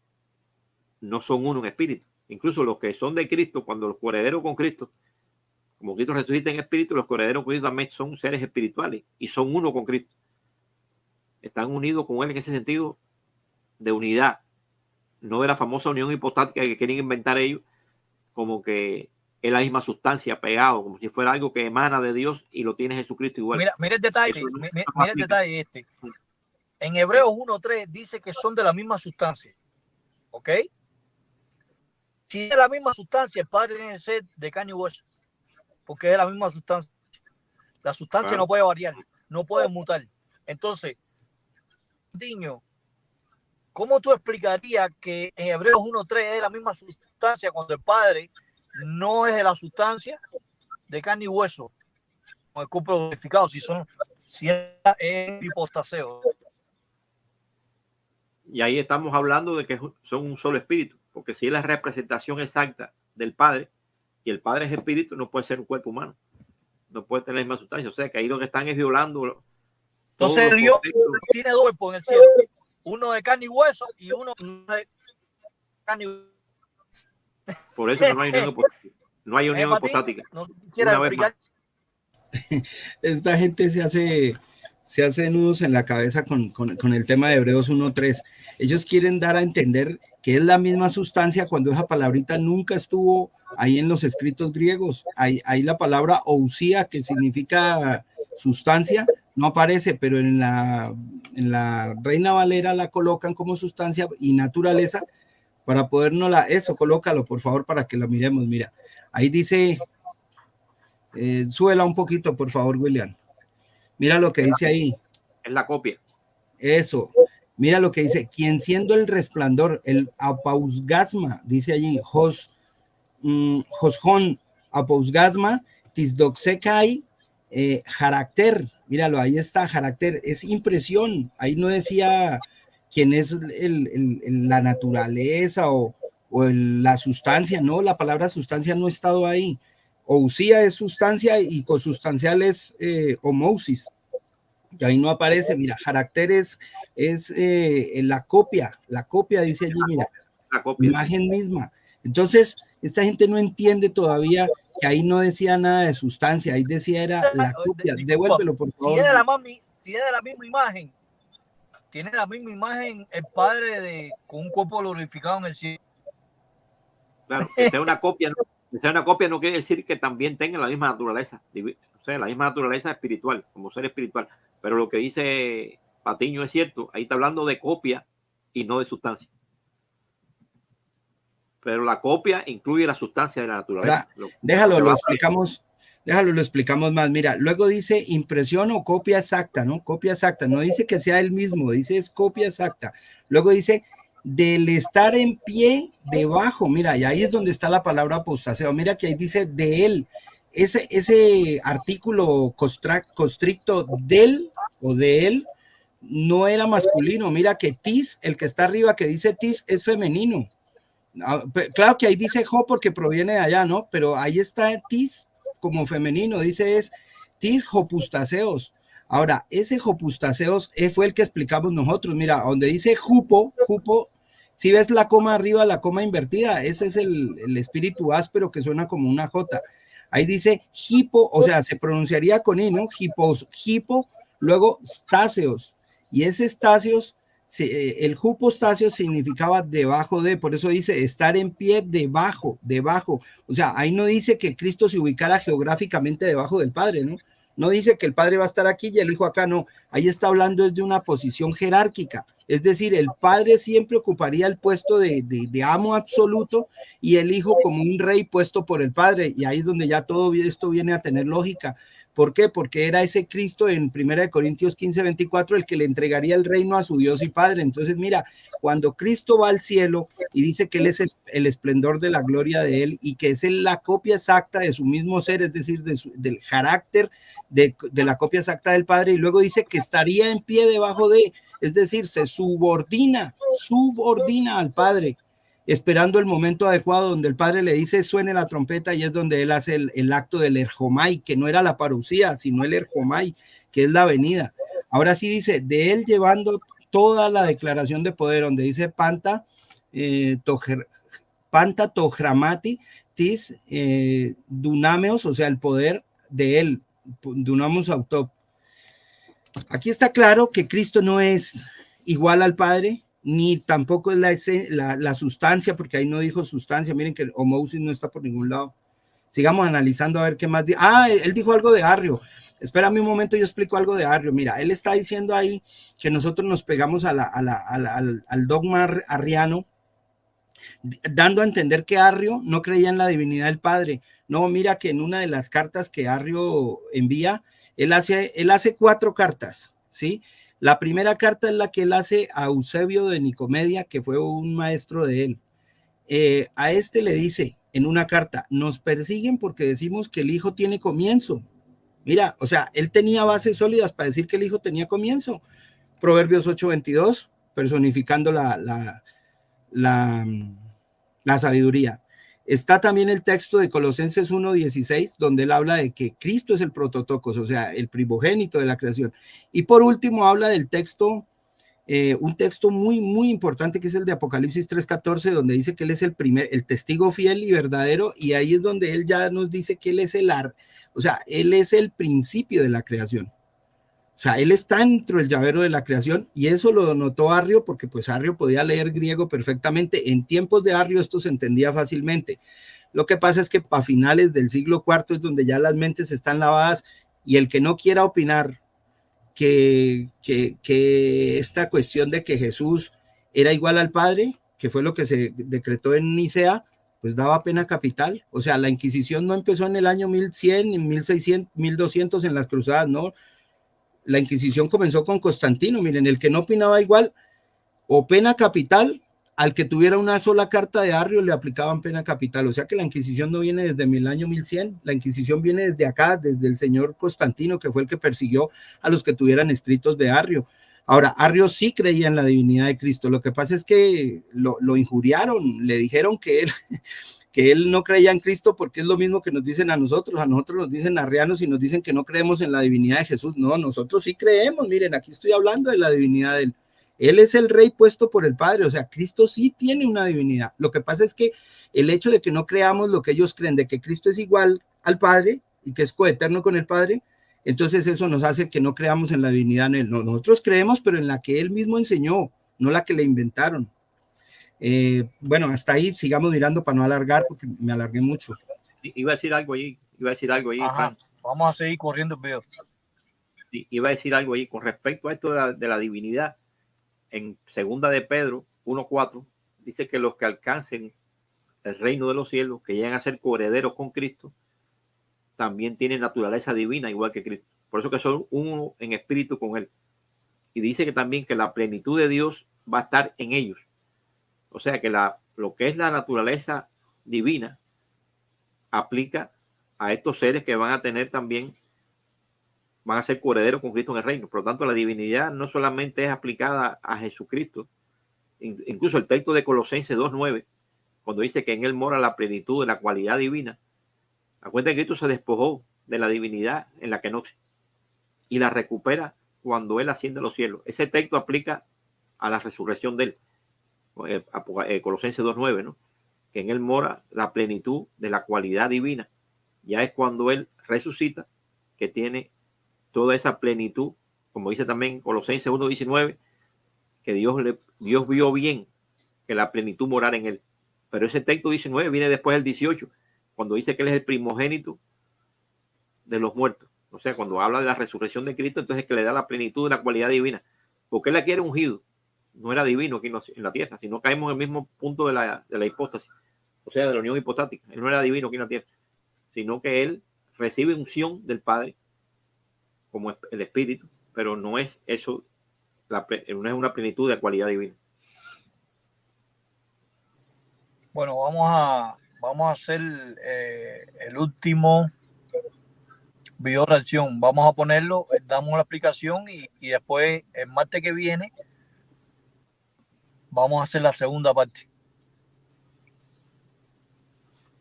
Speaker 2: no son uno en espíritu. Incluso los que son de Cristo, cuando los coherederos con Cristo, como Cristo resucita en espíritu, los coherederos con Cristo también son seres espirituales y son uno con Cristo. Están unidos con Él en ese sentido de unidad. No de la famosa unión hipostática que quieren inventar ellos, como que es la misma sustancia pegado, como si fuera algo que emana de Dios y lo tiene Jesucristo igual.
Speaker 1: Mira el detalle, mira el detalle este. En Hebreos 1:3 dice que son de la misma sustancia. ¿Ok? Si es de la misma sustancia, el Padre tiene que ser de carne y hueso, porque es de la misma sustancia. La sustancia no puede variar, no puede mutar. Entonces, niño, ¿cómo tú explicarías que en Hebreos 1:3 es de la misma sustancia cuando el Padre no es de la sustancia de carne y hueso, con el cuerpo glorificado, si es hipostaseo?
Speaker 2: Y ahí estamos hablando de que son un solo espíritu, porque si es la representación exacta del Padre y el Padre es espíritu, no puede ser un cuerpo humano, no puede tener la misma sustancia. O sea que ahí lo que están es violando.
Speaker 1: Entonces Dios tiene dos cuerpos en el cielo, uno de carne y hueso y uno de carne y hueso.
Speaker 2: Por eso no hay unión hipostática. No hay unión hipostática.
Speaker 1: No quisiera explicar.
Speaker 8: Esta gente se hace nudos en la cabeza con el tema de Hebreos 1:3. Ellos quieren dar a entender que es la misma sustancia cuando esa palabrita nunca estuvo ahí en los escritos griegos. Ahí la palabra ousia, que significa sustancia, no aparece, pero en la Reina Valera la colocan como sustancia y naturaleza para podernos eso, colócalo por favor para que lo miremos. Mira, ahí dice, súbela un poquito por favor, William. Mira lo que dice ahí.
Speaker 2: Es la copia.
Speaker 8: Eso. Mira lo que dice. Quien siendo el resplandor, el apausgasma, dice allí, Josjon apausgasma, tisdoxekai, carácter. Míralo, ahí está, carácter. Es impresión. Ahí no decía quién es la naturaleza o la sustancia. No, la palabra sustancia no ha estado ahí. Ousia es sustancia y consustancial es homosis. Y ahí no aparece, mira, carácter es la copia dice allí, mira, la copia. Imagen misma. Entonces, esta gente no entiende todavía que ahí no decía nada de sustancia, ahí decía era la copia. Devuélvelo, por favor.
Speaker 1: Si es de la misma imagen, tiene la misma imagen el Padre con un cuerpo glorificado en el cielo.
Speaker 2: Claro, que sea una copia, no quiere decir que también tenga la misma naturaleza, o sea, la misma naturaleza espiritual, como ser espiritual. Pero lo que dice Patiño es cierto, ahí está hablando de copia y no de sustancia. Pero la copia incluye la sustancia de la naturaleza.
Speaker 8: Déjalo, lo explicamos más. Mira, luego dice impresión o copia exacta, ¿no? Copia exacta, no dice que sea el mismo, dice es copia exacta. Luego dice del estar en pie debajo, mira, y ahí es donde está la palabra apostaseo. Mira que ahí dice de él. Ese artículo constricto del o de él no era masculino. Mira que tis, el que está arriba que dice tis es femenino. Claro que ahí dice jo porque proviene de allá, ¿no? Pero ahí está tis como femenino, dice es tis jopustaseos. Ahora, ese jopustaseos fue el que explicamos nosotros. Mira, donde dice jupo, si ves la coma arriba, la coma invertida, ese es el espíritu áspero que suena como una J. Ahí dice hipo, o sea, se pronunciaría con i, ¿no? Hipo, luego stáseos. Y ese estáseos Sí, el hypostasis significaba debajo de, por eso dice estar en pie debajo. O sea, ahí no dice que Cristo se ubicara geográficamente debajo del Padre, ¿no? No dice que el Padre va a estar aquí y el Hijo acá, no. Ahí está hablando de una posición jerárquica. Es decir, el Padre siempre ocuparía el puesto de amo absoluto y el Hijo como un rey puesto por el Padre. Y ahí es donde ya todo esto viene a tener lógica. ¿Por qué? Porque era ese Cristo en 1 Corintios 15:24 el que le entregaría el reino a su Dios y Padre. Entonces, mira, cuando Cristo va al cielo y dice que Él es el esplendor de la gloria de Él y que es la copia exacta de su mismo ser, es decir, del carácter de la copia exacta del Padre, y luego dice que estaría en pie debajo de, es decir, se subordina al Padre, esperando el momento adecuado donde el Padre le dice suene la trompeta, y es donde él hace el acto del erjomai, que no era la parucía, sino el erjomai, que es la venida. Ahora sí dice, de él llevando toda la declaración de poder, donde dice panta togramati tis dunameos, o sea, el poder de él, dunamos auto. Aquí está claro que Cristo no es igual al Padre, ni tampoco es la sustancia, porque ahí no dijo sustancia. Miren que homousis no está por ningún lado. Sigamos analizando a ver qué más. Él dijo algo de Arrio. Espérame un momento, yo explico algo de Arrio. Mira, él está diciendo ahí que nosotros nos pegamos al dogma arriano, dando a entender que Arrio no creía en la divinidad del Padre. No, mira que en una de las cartas que Arrio envía, él hace 4 cartas, ¿sí? La primera carta es la que él hace a Eusebio de Nicomedia, que fue un maestro de él. A este le dice en una carta, nos persiguen porque decimos que el Hijo tiene comienzo. Mira, o sea, él tenía bases sólidas para decir que el Hijo tenía comienzo. Proverbios 8:22, personificando la sabiduría. Está también el texto de Colosenses 1:16, donde él habla de que Cristo es el prototocos, o sea, el primogénito de la creación. Y por último habla del texto, un texto muy, muy importante, que es el de Apocalipsis 3:14, donde dice que él es el testigo fiel y verdadero, y ahí es donde él ya nos dice que él es él es el principio de la creación. O sea, él está dentro del llavero de la creación, y eso lo notó Arrio porque pues Arrio podía leer griego perfectamente. En tiempos de Arrio esto se entendía fácilmente. Lo que pasa es que para finales del siglo IV es donde ya las mentes están lavadas, y el que no quiera opinar que esta cuestión de que Jesús era igual al Padre, que fue lo que se decretó en Nicea, pues daba pena capital. O sea, la Inquisición no empezó en el año 1100, en 1600, 1200 en las cruzadas, ¿no? La Inquisición comenzó con Constantino. Miren, el que no opinaba igual, o pena capital, al que tuviera una sola carta de Arrio le aplicaban pena capital. O sea que la Inquisición no viene desde el año 1100, la Inquisición viene desde acá, desde el señor Constantino, que fue el que persiguió a los que tuvieran escritos de Arrio. Ahora, Arrio sí creía en la divinidad de Cristo. Lo que pasa es que lo injuriaron, le dijeron que él no creía en Cristo, porque es lo mismo que nos dicen a nosotros nos dicen arrianos y nos dicen que no creemos en la divinidad de Jesús. No, nosotros sí creemos. Miren, aquí estoy hablando de la divinidad de él. Él es el rey puesto por el Padre, o sea, Cristo sí tiene una divinidad. Lo que pasa es que el hecho de que no creamos lo que ellos creen, de que Cristo es igual al Padre y que es coeterno con el Padre, entonces eso nos hace que no creamos en la divinidad en él. No, nosotros creemos, pero en la que él mismo enseñó, no la que le inventaron. Bueno, hasta ahí sigamos mirando para no alargar, porque me alargué mucho.
Speaker 2: Iba a decir algo allí,
Speaker 1: Ajá, vamos a seguir corriendo el video.
Speaker 2: Iba a decir algo allí con respecto a esto de la divinidad. En 2 de Pedro 1:4 dice que los que alcancen el reino de los cielos, que llegan a ser coherederos con Cristo, también tienen naturaleza divina igual que Cristo. Por eso que son uno en espíritu con él. Y dice que también que la plenitud de Dios va a estar en ellos. O sea que lo que es la naturaleza divina aplica a estos seres que van a tener también, van a ser coherederos con Cristo en el reino. Por lo tanto, la divinidad no solamente es aplicada a Jesucristo. Incluso el texto de Colosenses 2:9, cuando dice que en él mora la plenitud de la cualidad divina, a cuenta que Cristo se despojó de la divinidad en la kenosis y la recupera cuando él asciende a los cielos. Ese texto aplica a la resurrección de él. Colosenses 2:9, ¿no? Que en él mora la plenitud de la cualidad divina. Ya es cuando él resucita que tiene toda esa plenitud, como dice también Colosenses 1:19, que Dios vio bien que la plenitud morara en él. Pero ese texto 19 viene después del 18, cuando dice que él es el primogénito de los muertos. O sea, cuando habla de la resurrección de Cristo, entonces que le da la plenitud de la cualidad divina. Porque él aquí era ungido, no era divino aquí en la tierra, sino caemos en el mismo punto de la hipóstasis, o sea, de la unión hipostática. Él no era divino aquí en la tierra, sino que él recibe unción del Padre como el Espíritu, pero no es eso, no es una plenitud de cualidad divina.
Speaker 1: Bueno, vamos a hacer el último video reacción. Vamos a ponerlo, damos la explicación y después el martes que viene vamos a hacer la segunda parte.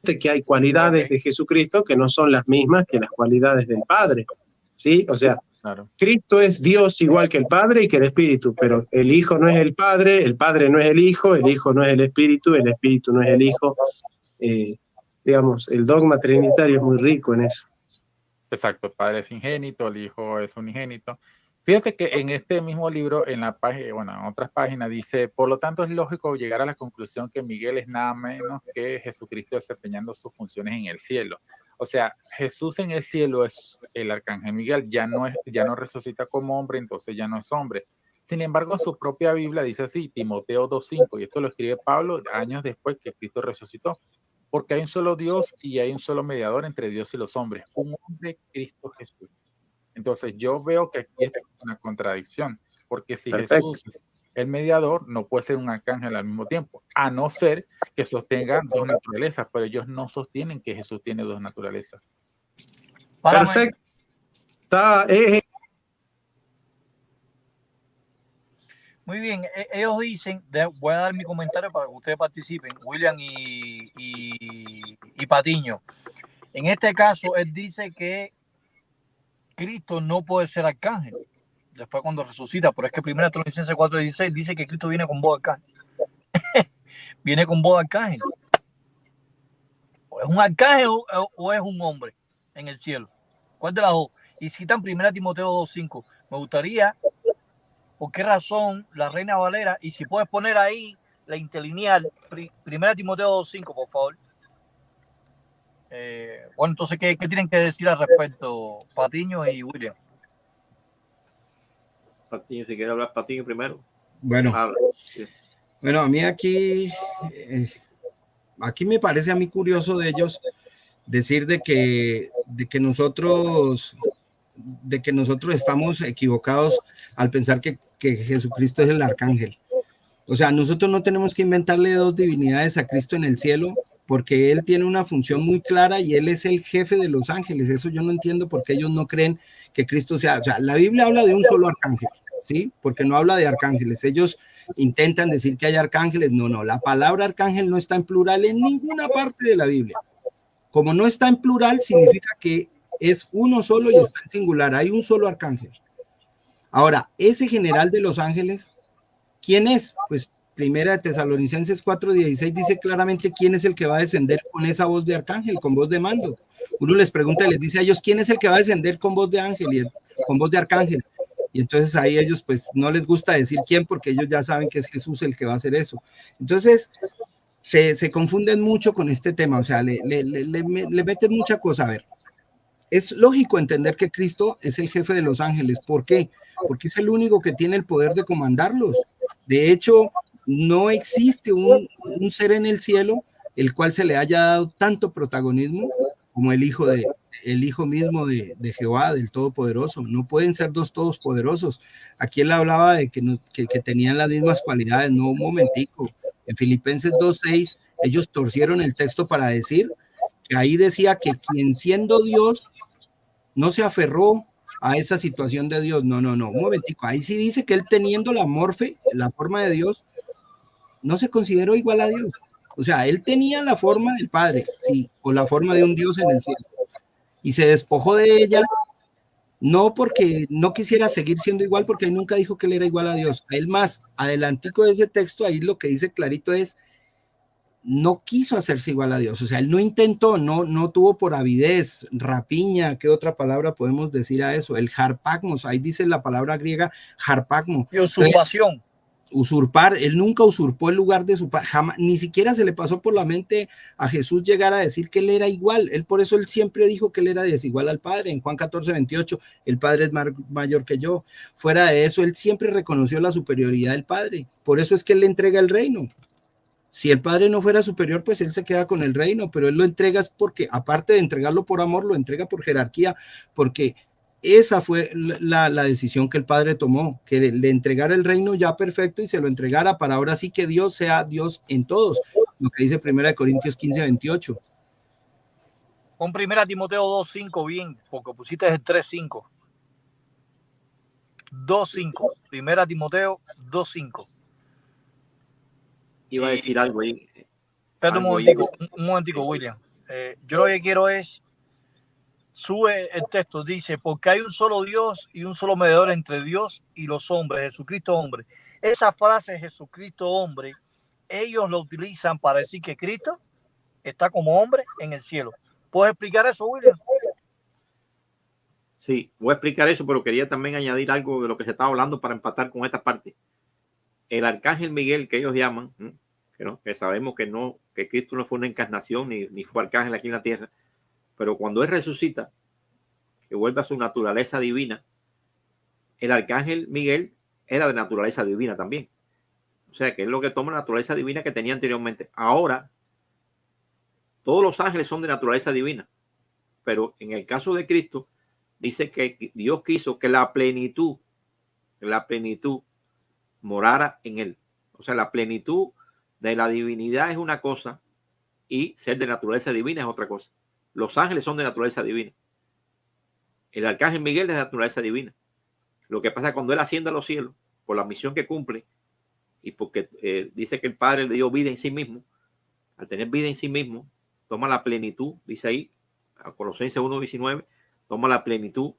Speaker 4: Que hay cualidades
Speaker 3: Ok.
Speaker 4: de Jesucristo que no son las mismas que las cualidades del Padre, ¿sí? O sea,
Speaker 3: Claro.
Speaker 4: Cristo es Dios igual que el Padre y que el Espíritu, pero el Hijo no es el Padre no es el Hijo no es el Espíritu no es el Hijo. Digamos, el dogma trinitario es muy rico en eso.
Speaker 3: Exacto, el Padre es ingénito, el Hijo es unigénito. Fíjate que en este mismo libro, en la página, bueno, en otras páginas dice, por lo tanto es lógico llegar a la conclusión que Miguel es nada menos que Jesucristo desempeñando sus funciones en el cielo. O sea, Jesús en el cielo es el arcángel Miguel, ya no resucita como hombre, entonces ya no es hombre. Sin embargo, en su propia Biblia dice así, Timoteo 2:5, y esto lo escribe Pablo años después que Cristo resucitó. Porque hay un solo Dios y hay un solo mediador entre Dios y los hombres, un hombre, Cristo Jesús. Entonces yo veo que aquí es una contradicción, porque si
Speaker 4: Perfecto.
Speaker 3: Jesús es el mediador, no puede ser un arcángel al mismo tiempo, a no ser que sostengan dos naturalezas, pero ellos no sostienen que Jesús tiene dos naturalezas.
Speaker 4: Perfecto. Está,
Speaker 1: Muy bien, ellos dicen, voy a dar mi comentario para que ustedes participen, William y Patiño. En este caso, él dice que Cristo no puede ser arcángel después cuando resucita, pero es que 1 Tesalonicenses 4:16 dice que Cristo viene con voz de arcángel. Viene con voz de arcángel. O es un arcángel o es un hombre en el cielo. ¿Cuál de las dos? Y citan 1 Timoteo 2:5. Me gustaría, ¿por qué razón la Reina Valera? Y si puedes poner ahí la interlineal, 1 Timoteo 2:5, por favor. Bueno, entonces, ¿qué tienen que decir al respecto, Patiño y William?
Speaker 2: Patiño, si quiere hablar Patiño primero.
Speaker 8: Bueno,
Speaker 2: Habla. Sí.
Speaker 8: bueno, a mí aquí me parece a mí curioso de ellos decir de que nosotros estamos equivocados al pensar que Jesucristo es el arcángel. O sea, nosotros no tenemos que inventarle dos divinidades a Cristo en el cielo, porque él tiene una función muy clara y él es el jefe de los ángeles. Eso yo no entiendo por qué ellos no creen que Cristo sea. O sea, la Biblia habla de un solo arcángel, ¿sí? Porque no habla de arcángeles. Ellos intentan decir que hay arcángeles. No, la palabra arcángel no está en plural en ninguna parte de la Biblia. Como no está en plural, significa que es uno solo y está en singular. Hay un solo arcángel. Ahora, ese general de los ángeles, ¿quién es? Pues 1 Tesalonicenses 4:16 dice claramente quién es el que va a descender con esa voz de arcángel, con voz de mando. Uno les pregunta y les dice a ellos, ¿quién es el que va a descender con voz de ángel y con voz de arcángel? Y entonces ahí ellos pues no les gusta decir quién, porque ellos ya saben que es Jesús el que va a hacer eso. Entonces se confunden mucho con este tema, o sea, le meten mucha cosa. A ver, es lógico entender que Cristo es el jefe de los ángeles. ¿Por qué? Porque es el único que tiene el poder de comandarlos. De hecho, no existe un ser en el cielo el cual se le haya dado tanto protagonismo como el hijo mismo de Jehová, del Todopoderoso. No pueden ser dos todopoderosos. Aquí él hablaba de que tenían las mismas cualidades. No, un momentico. En Filipenses 2:6 ellos torcieron el texto para decir que ahí decía que quien siendo Dios no se aferró a esa situación de Dios. No, un momentico. Ahí sí dice que él teniendo la forma de Dios, no se consideró igual a Dios. O sea, él tenía la forma del Padre, sí, o la forma de un Dios en el cielo. Y se despojó de ella, no porque no quisiera seguir siendo igual, porque él nunca dijo que él era igual a Dios. A él más, adelantico de ese texto, ahí lo que dice clarito es, no quiso hacerse igual a Dios. O sea, él no intentó, no tuvo por avidez, rapiña. ¿Qué otra palabra podemos decir a eso? El harpagmos, ahí dice la palabra griega harpagmo.
Speaker 1: Y usurpación.
Speaker 8: usurpar, él nunca usurpó el lugar de su padre, jamás, ni siquiera se le pasó por la mente a Jesús llegar a decir que él era igual, por eso él siempre dijo que él era desigual al Padre, en Juan 14:28, el Padre es mayor que yo, fuera de eso, él siempre reconoció la superioridad del Padre, por eso es que él le entrega el reino. Si el Padre no fuera superior, pues él se queda con el reino, pero él lo entrega porque, aparte de entregarlo por amor, lo entrega por jerarquía, porque esa fue la decisión que el Padre tomó, que le entregara el reino ya perfecto y se lo entregara para ahora sí que Dios sea Dios en todos, lo que dice 1 Corintios 15:28.
Speaker 1: Con 1 Timoteo 2:5 bien, porque pusiste el 3:5. 2:5. 1 Timoteo 2:5.
Speaker 2: Iba a decir algo ahí.
Speaker 1: Espérate un momentico, William. Yo lo que quiero es, sube el texto, dice, porque hay un solo Dios y un solo mediador entre Dios y los hombres, Jesucristo hombre. Esa frase, Jesucristo hombre, ellos lo utilizan para decir que Cristo está como hombre en el cielo. ¿Puedes explicar eso, William?
Speaker 2: Sí, voy a explicar eso, pero quería también añadir algo de lo que se estaba hablando para empatar con esta parte. El arcángel Miguel, que ellos llaman, que sabemos que Cristo no fue una encarnación ni fue arcángel aquí en la tierra, pero cuando él resucita, que vuelve a su naturaleza divina, el arcángel Miguel era de naturaleza divina también. O sea, que es lo que toma la naturaleza divina que tenía anteriormente. Ahora, todos los ángeles son de naturaleza divina, pero en el caso de Cristo, dice que Dios quiso que la plenitud morara en él. O sea, la plenitud de la divinidad es una cosa y ser de naturaleza divina es otra cosa. Los ángeles son de naturaleza divina. El arcángel Miguel es de naturaleza divina. Lo que pasa es que cuando él asciende a los cielos, por la misión que cumple y porque dice que el Padre le dio vida en sí mismo, al tener vida en sí mismo, toma la plenitud, dice ahí, a Colosenses 1:19, toma la plenitud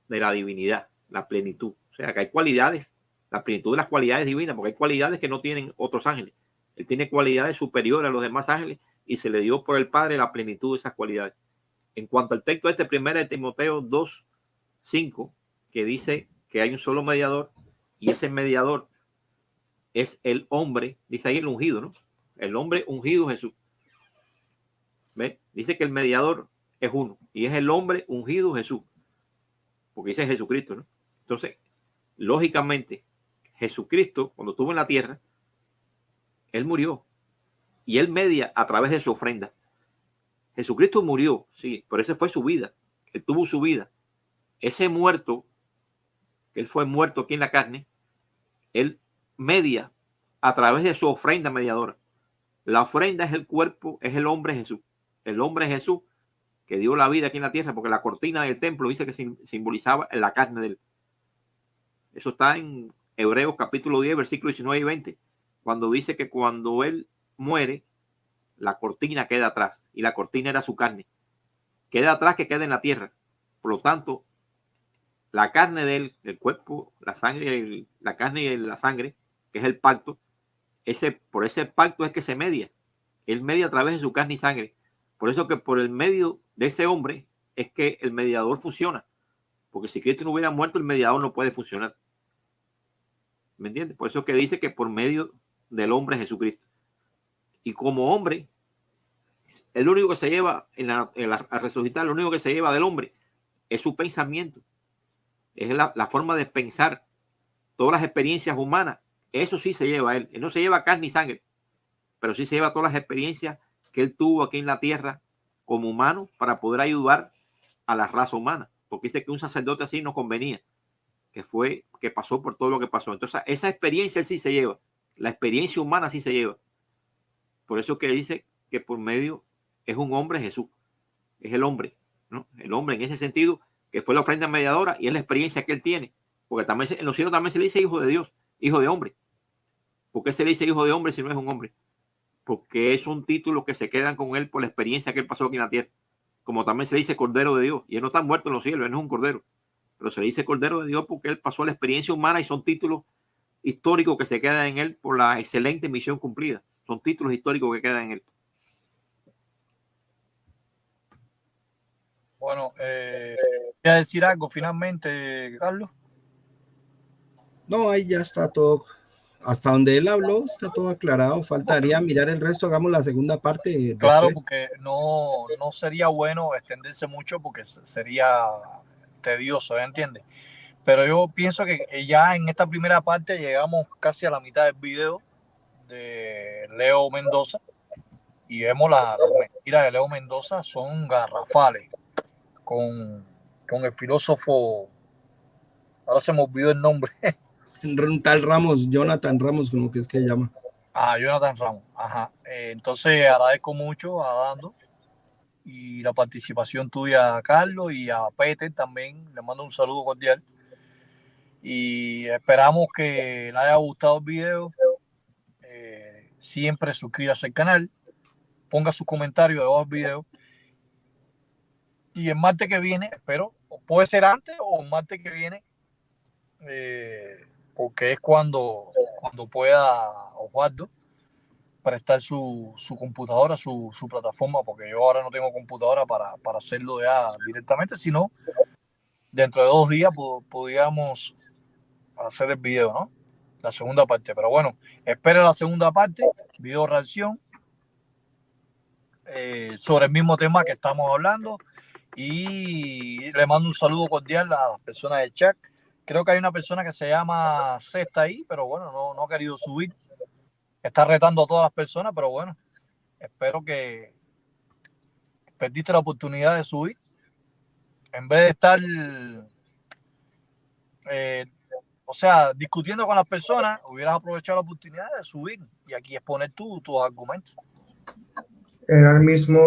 Speaker 2: de la divinidad, la plenitud. O sea, que hay cualidades, la plenitud de las cualidades divinas, porque hay cualidades que no tienen otros ángeles. Él tiene cualidades superiores a los demás ángeles y se le dio por el Padre la plenitud de esas cualidades. En cuanto al texto de 1 Timoteo 2:5, que dice que hay un solo mediador y ese mediador es el hombre, dice ahí el ungido, ¿no? El hombre ungido Jesús. ¿Ve? Dice que el mediador es uno y es el hombre ungido Jesús, porque dice Jesucristo, ¿no? Entonces, lógicamente, Jesucristo, cuando estuvo en la tierra, él murió y él media a través de su ofrenda. Jesucristo murió, sí, pero esa fue su vida. Él tuvo su vida. Ese muerto, él fue muerto aquí en la carne, él media a través de su ofrenda mediadora. La ofrenda es el cuerpo, es el hombre Jesús. El hombre Jesús que dio la vida aquí en la tierra, porque la cortina del templo dice que simbolizaba la carne de él. Eso está en Hebreos capítulo 10, versículos 19 y 20, cuando dice que cuando él muere, la cortina queda atrás, y la cortina era su carne. Queda atrás que queda en la tierra. Por lo tanto, la carne de él, el cuerpo, la sangre, la carne y la sangre, que es el pacto, por ese pacto es que se media. Él media a través de su carne y sangre. Por eso que por el medio de ese hombre es que el mediador funciona. Porque si Cristo no hubiera muerto, el mediador no puede funcionar. ¿Me entiendes? Por eso que dice que por medio del hombre Jesucristo. Y como hombre, el único que se lleva a resucitar, lo único que se lleva del hombre es su pensamiento. Es la forma de pensar. Todas las experiencias humanas, eso sí se lleva a él. Él no se lleva carne y sangre, pero sí se lleva todas las experiencias que él tuvo aquí en la tierra como humano para poder ayudar a la raza humana. Porque dice que un sacerdote así no convenía, que pasó por todo lo que pasó. Entonces, esa experiencia sí se lleva. La experiencia humana sí se lleva. Por eso que dice que por medio es un hombre Jesús. Es el hombre, ¿no? El hombre en ese sentido, que fue la ofrenda mediadora y es la experiencia que él tiene. Porque también en los cielos también se le dice hijo de Dios, hijo de hombre. ¿Por qué se le dice hijo de hombre si no es un hombre? Porque es un título que se quedan con él por la experiencia que él pasó aquí en la tierra. Como también se dice Cordero de Dios. Y él no está muerto en los cielos, él no es un cordero. Pero se le dice Cordero de Dios porque él pasó la experiencia humana y son títulos históricos que se quedan en él por la excelente misión cumplida. Son títulos históricos que quedan en él.
Speaker 1: Bueno, ¿quieres decir algo finalmente, Carlos?
Speaker 8: No, ahí ya está todo hasta donde él habló está todo aclarado. Faltaría mirar el resto, hagamos la segunda parte
Speaker 1: Claro,
Speaker 8: después.
Speaker 1: porque no sería bueno extenderse mucho porque sería tedioso, ¿entiendes? Pero yo pienso que ya en esta primera parte llegamos casi a la mitad del video de Leo Mendoza y vemos las mentiras de Leo Mendoza son garrafales con el filósofo, ahora se me olvidó el nombre,
Speaker 8: Un tal Ramos, Jonathan Ramos, como que es que se llama.
Speaker 1: Jonathan Ramos. Ajá. Entonces agradezco mucho a Dando y la participación tuya, a Carlos, y a Peter también. Le mando un saludo cordial. Y esperamos que le haya gustado el video. Siempre suscríbase al canal, ponga sus comentarios debajo del video. Y el martes que viene, espero, puede ser antes o el martes que viene, porque es cuando pueda Osvaldo prestar su computadora, su plataforma, porque yo ahora no tengo computadora para hacerlo ya directamente, sino dentro de 2 días podríamos hacer el video, ¿no? La segunda parte. Pero bueno, espere la segunda parte, video reacción, sobre el mismo tema que estamos hablando. Y le mando un saludo cordial a las personas del chat. Creo que hay una persona que se llama Cesta ahí, pero bueno, no ha querido subir. Está retando a todas las personas, pero bueno, espero que perdiste la oportunidad de subir. En vez de estar, o sea, discutiendo con las personas, hubieras aprovechado la oportunidad de subir y aquí exponer tus argumentos.
Speaker 5: Era el mismo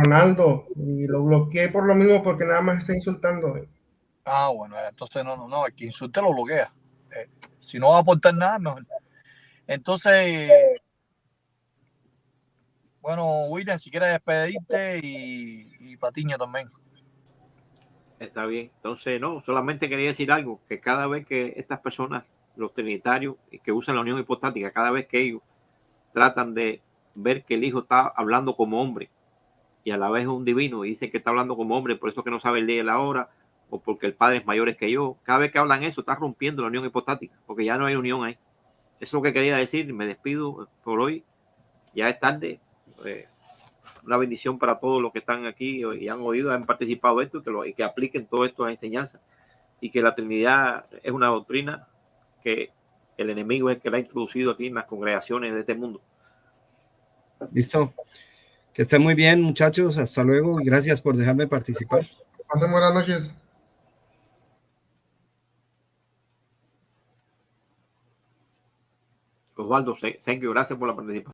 Speaker 5: Ronaldo y lo bloqueé por lo mismo porque nada más está insultando.
Speaker 1: Ah, bueno, entonces no, el que insulte lo bloquea. Si no va a aportar nada, mejor. Entonces, bueno, William, si quieres despedirte y Patiño también.
Speaker 2: Está bien. Entonces, no, solamente quería decir algo, que cada vez que estas personas, los trinitarios, que usan la unión hipostática, cada vez que ellos tratan de ver que el hijo está hablando como hombre y a la vez es un divino y dicen que está hablando como hombre, por eso que no sabe el día y la hora, o porque el padre es mayor que yo, cada vez que hablan eso, está rompiendo la unión hipostática, porque ya no hay unión ahí. Eso es lo que quería decir. Me despido por hoy. Ya es tarde. Una bendición para todos los que están aquí y han oído, han participado de esto y que apliquen todo esto a enseñanza. Y que la Trinidad es una doctrina que el enemigo es el que la ha introducido aquí en las congregaciones de este mundo.
Speaker 8: Listo. Que estén muy bien, muchachos. Hasta luego y gracias por dejarme participar.
Speaker 5: Pasen buenas noches.
Speaker 2: Osvaldo, thank you, gracias por la participación.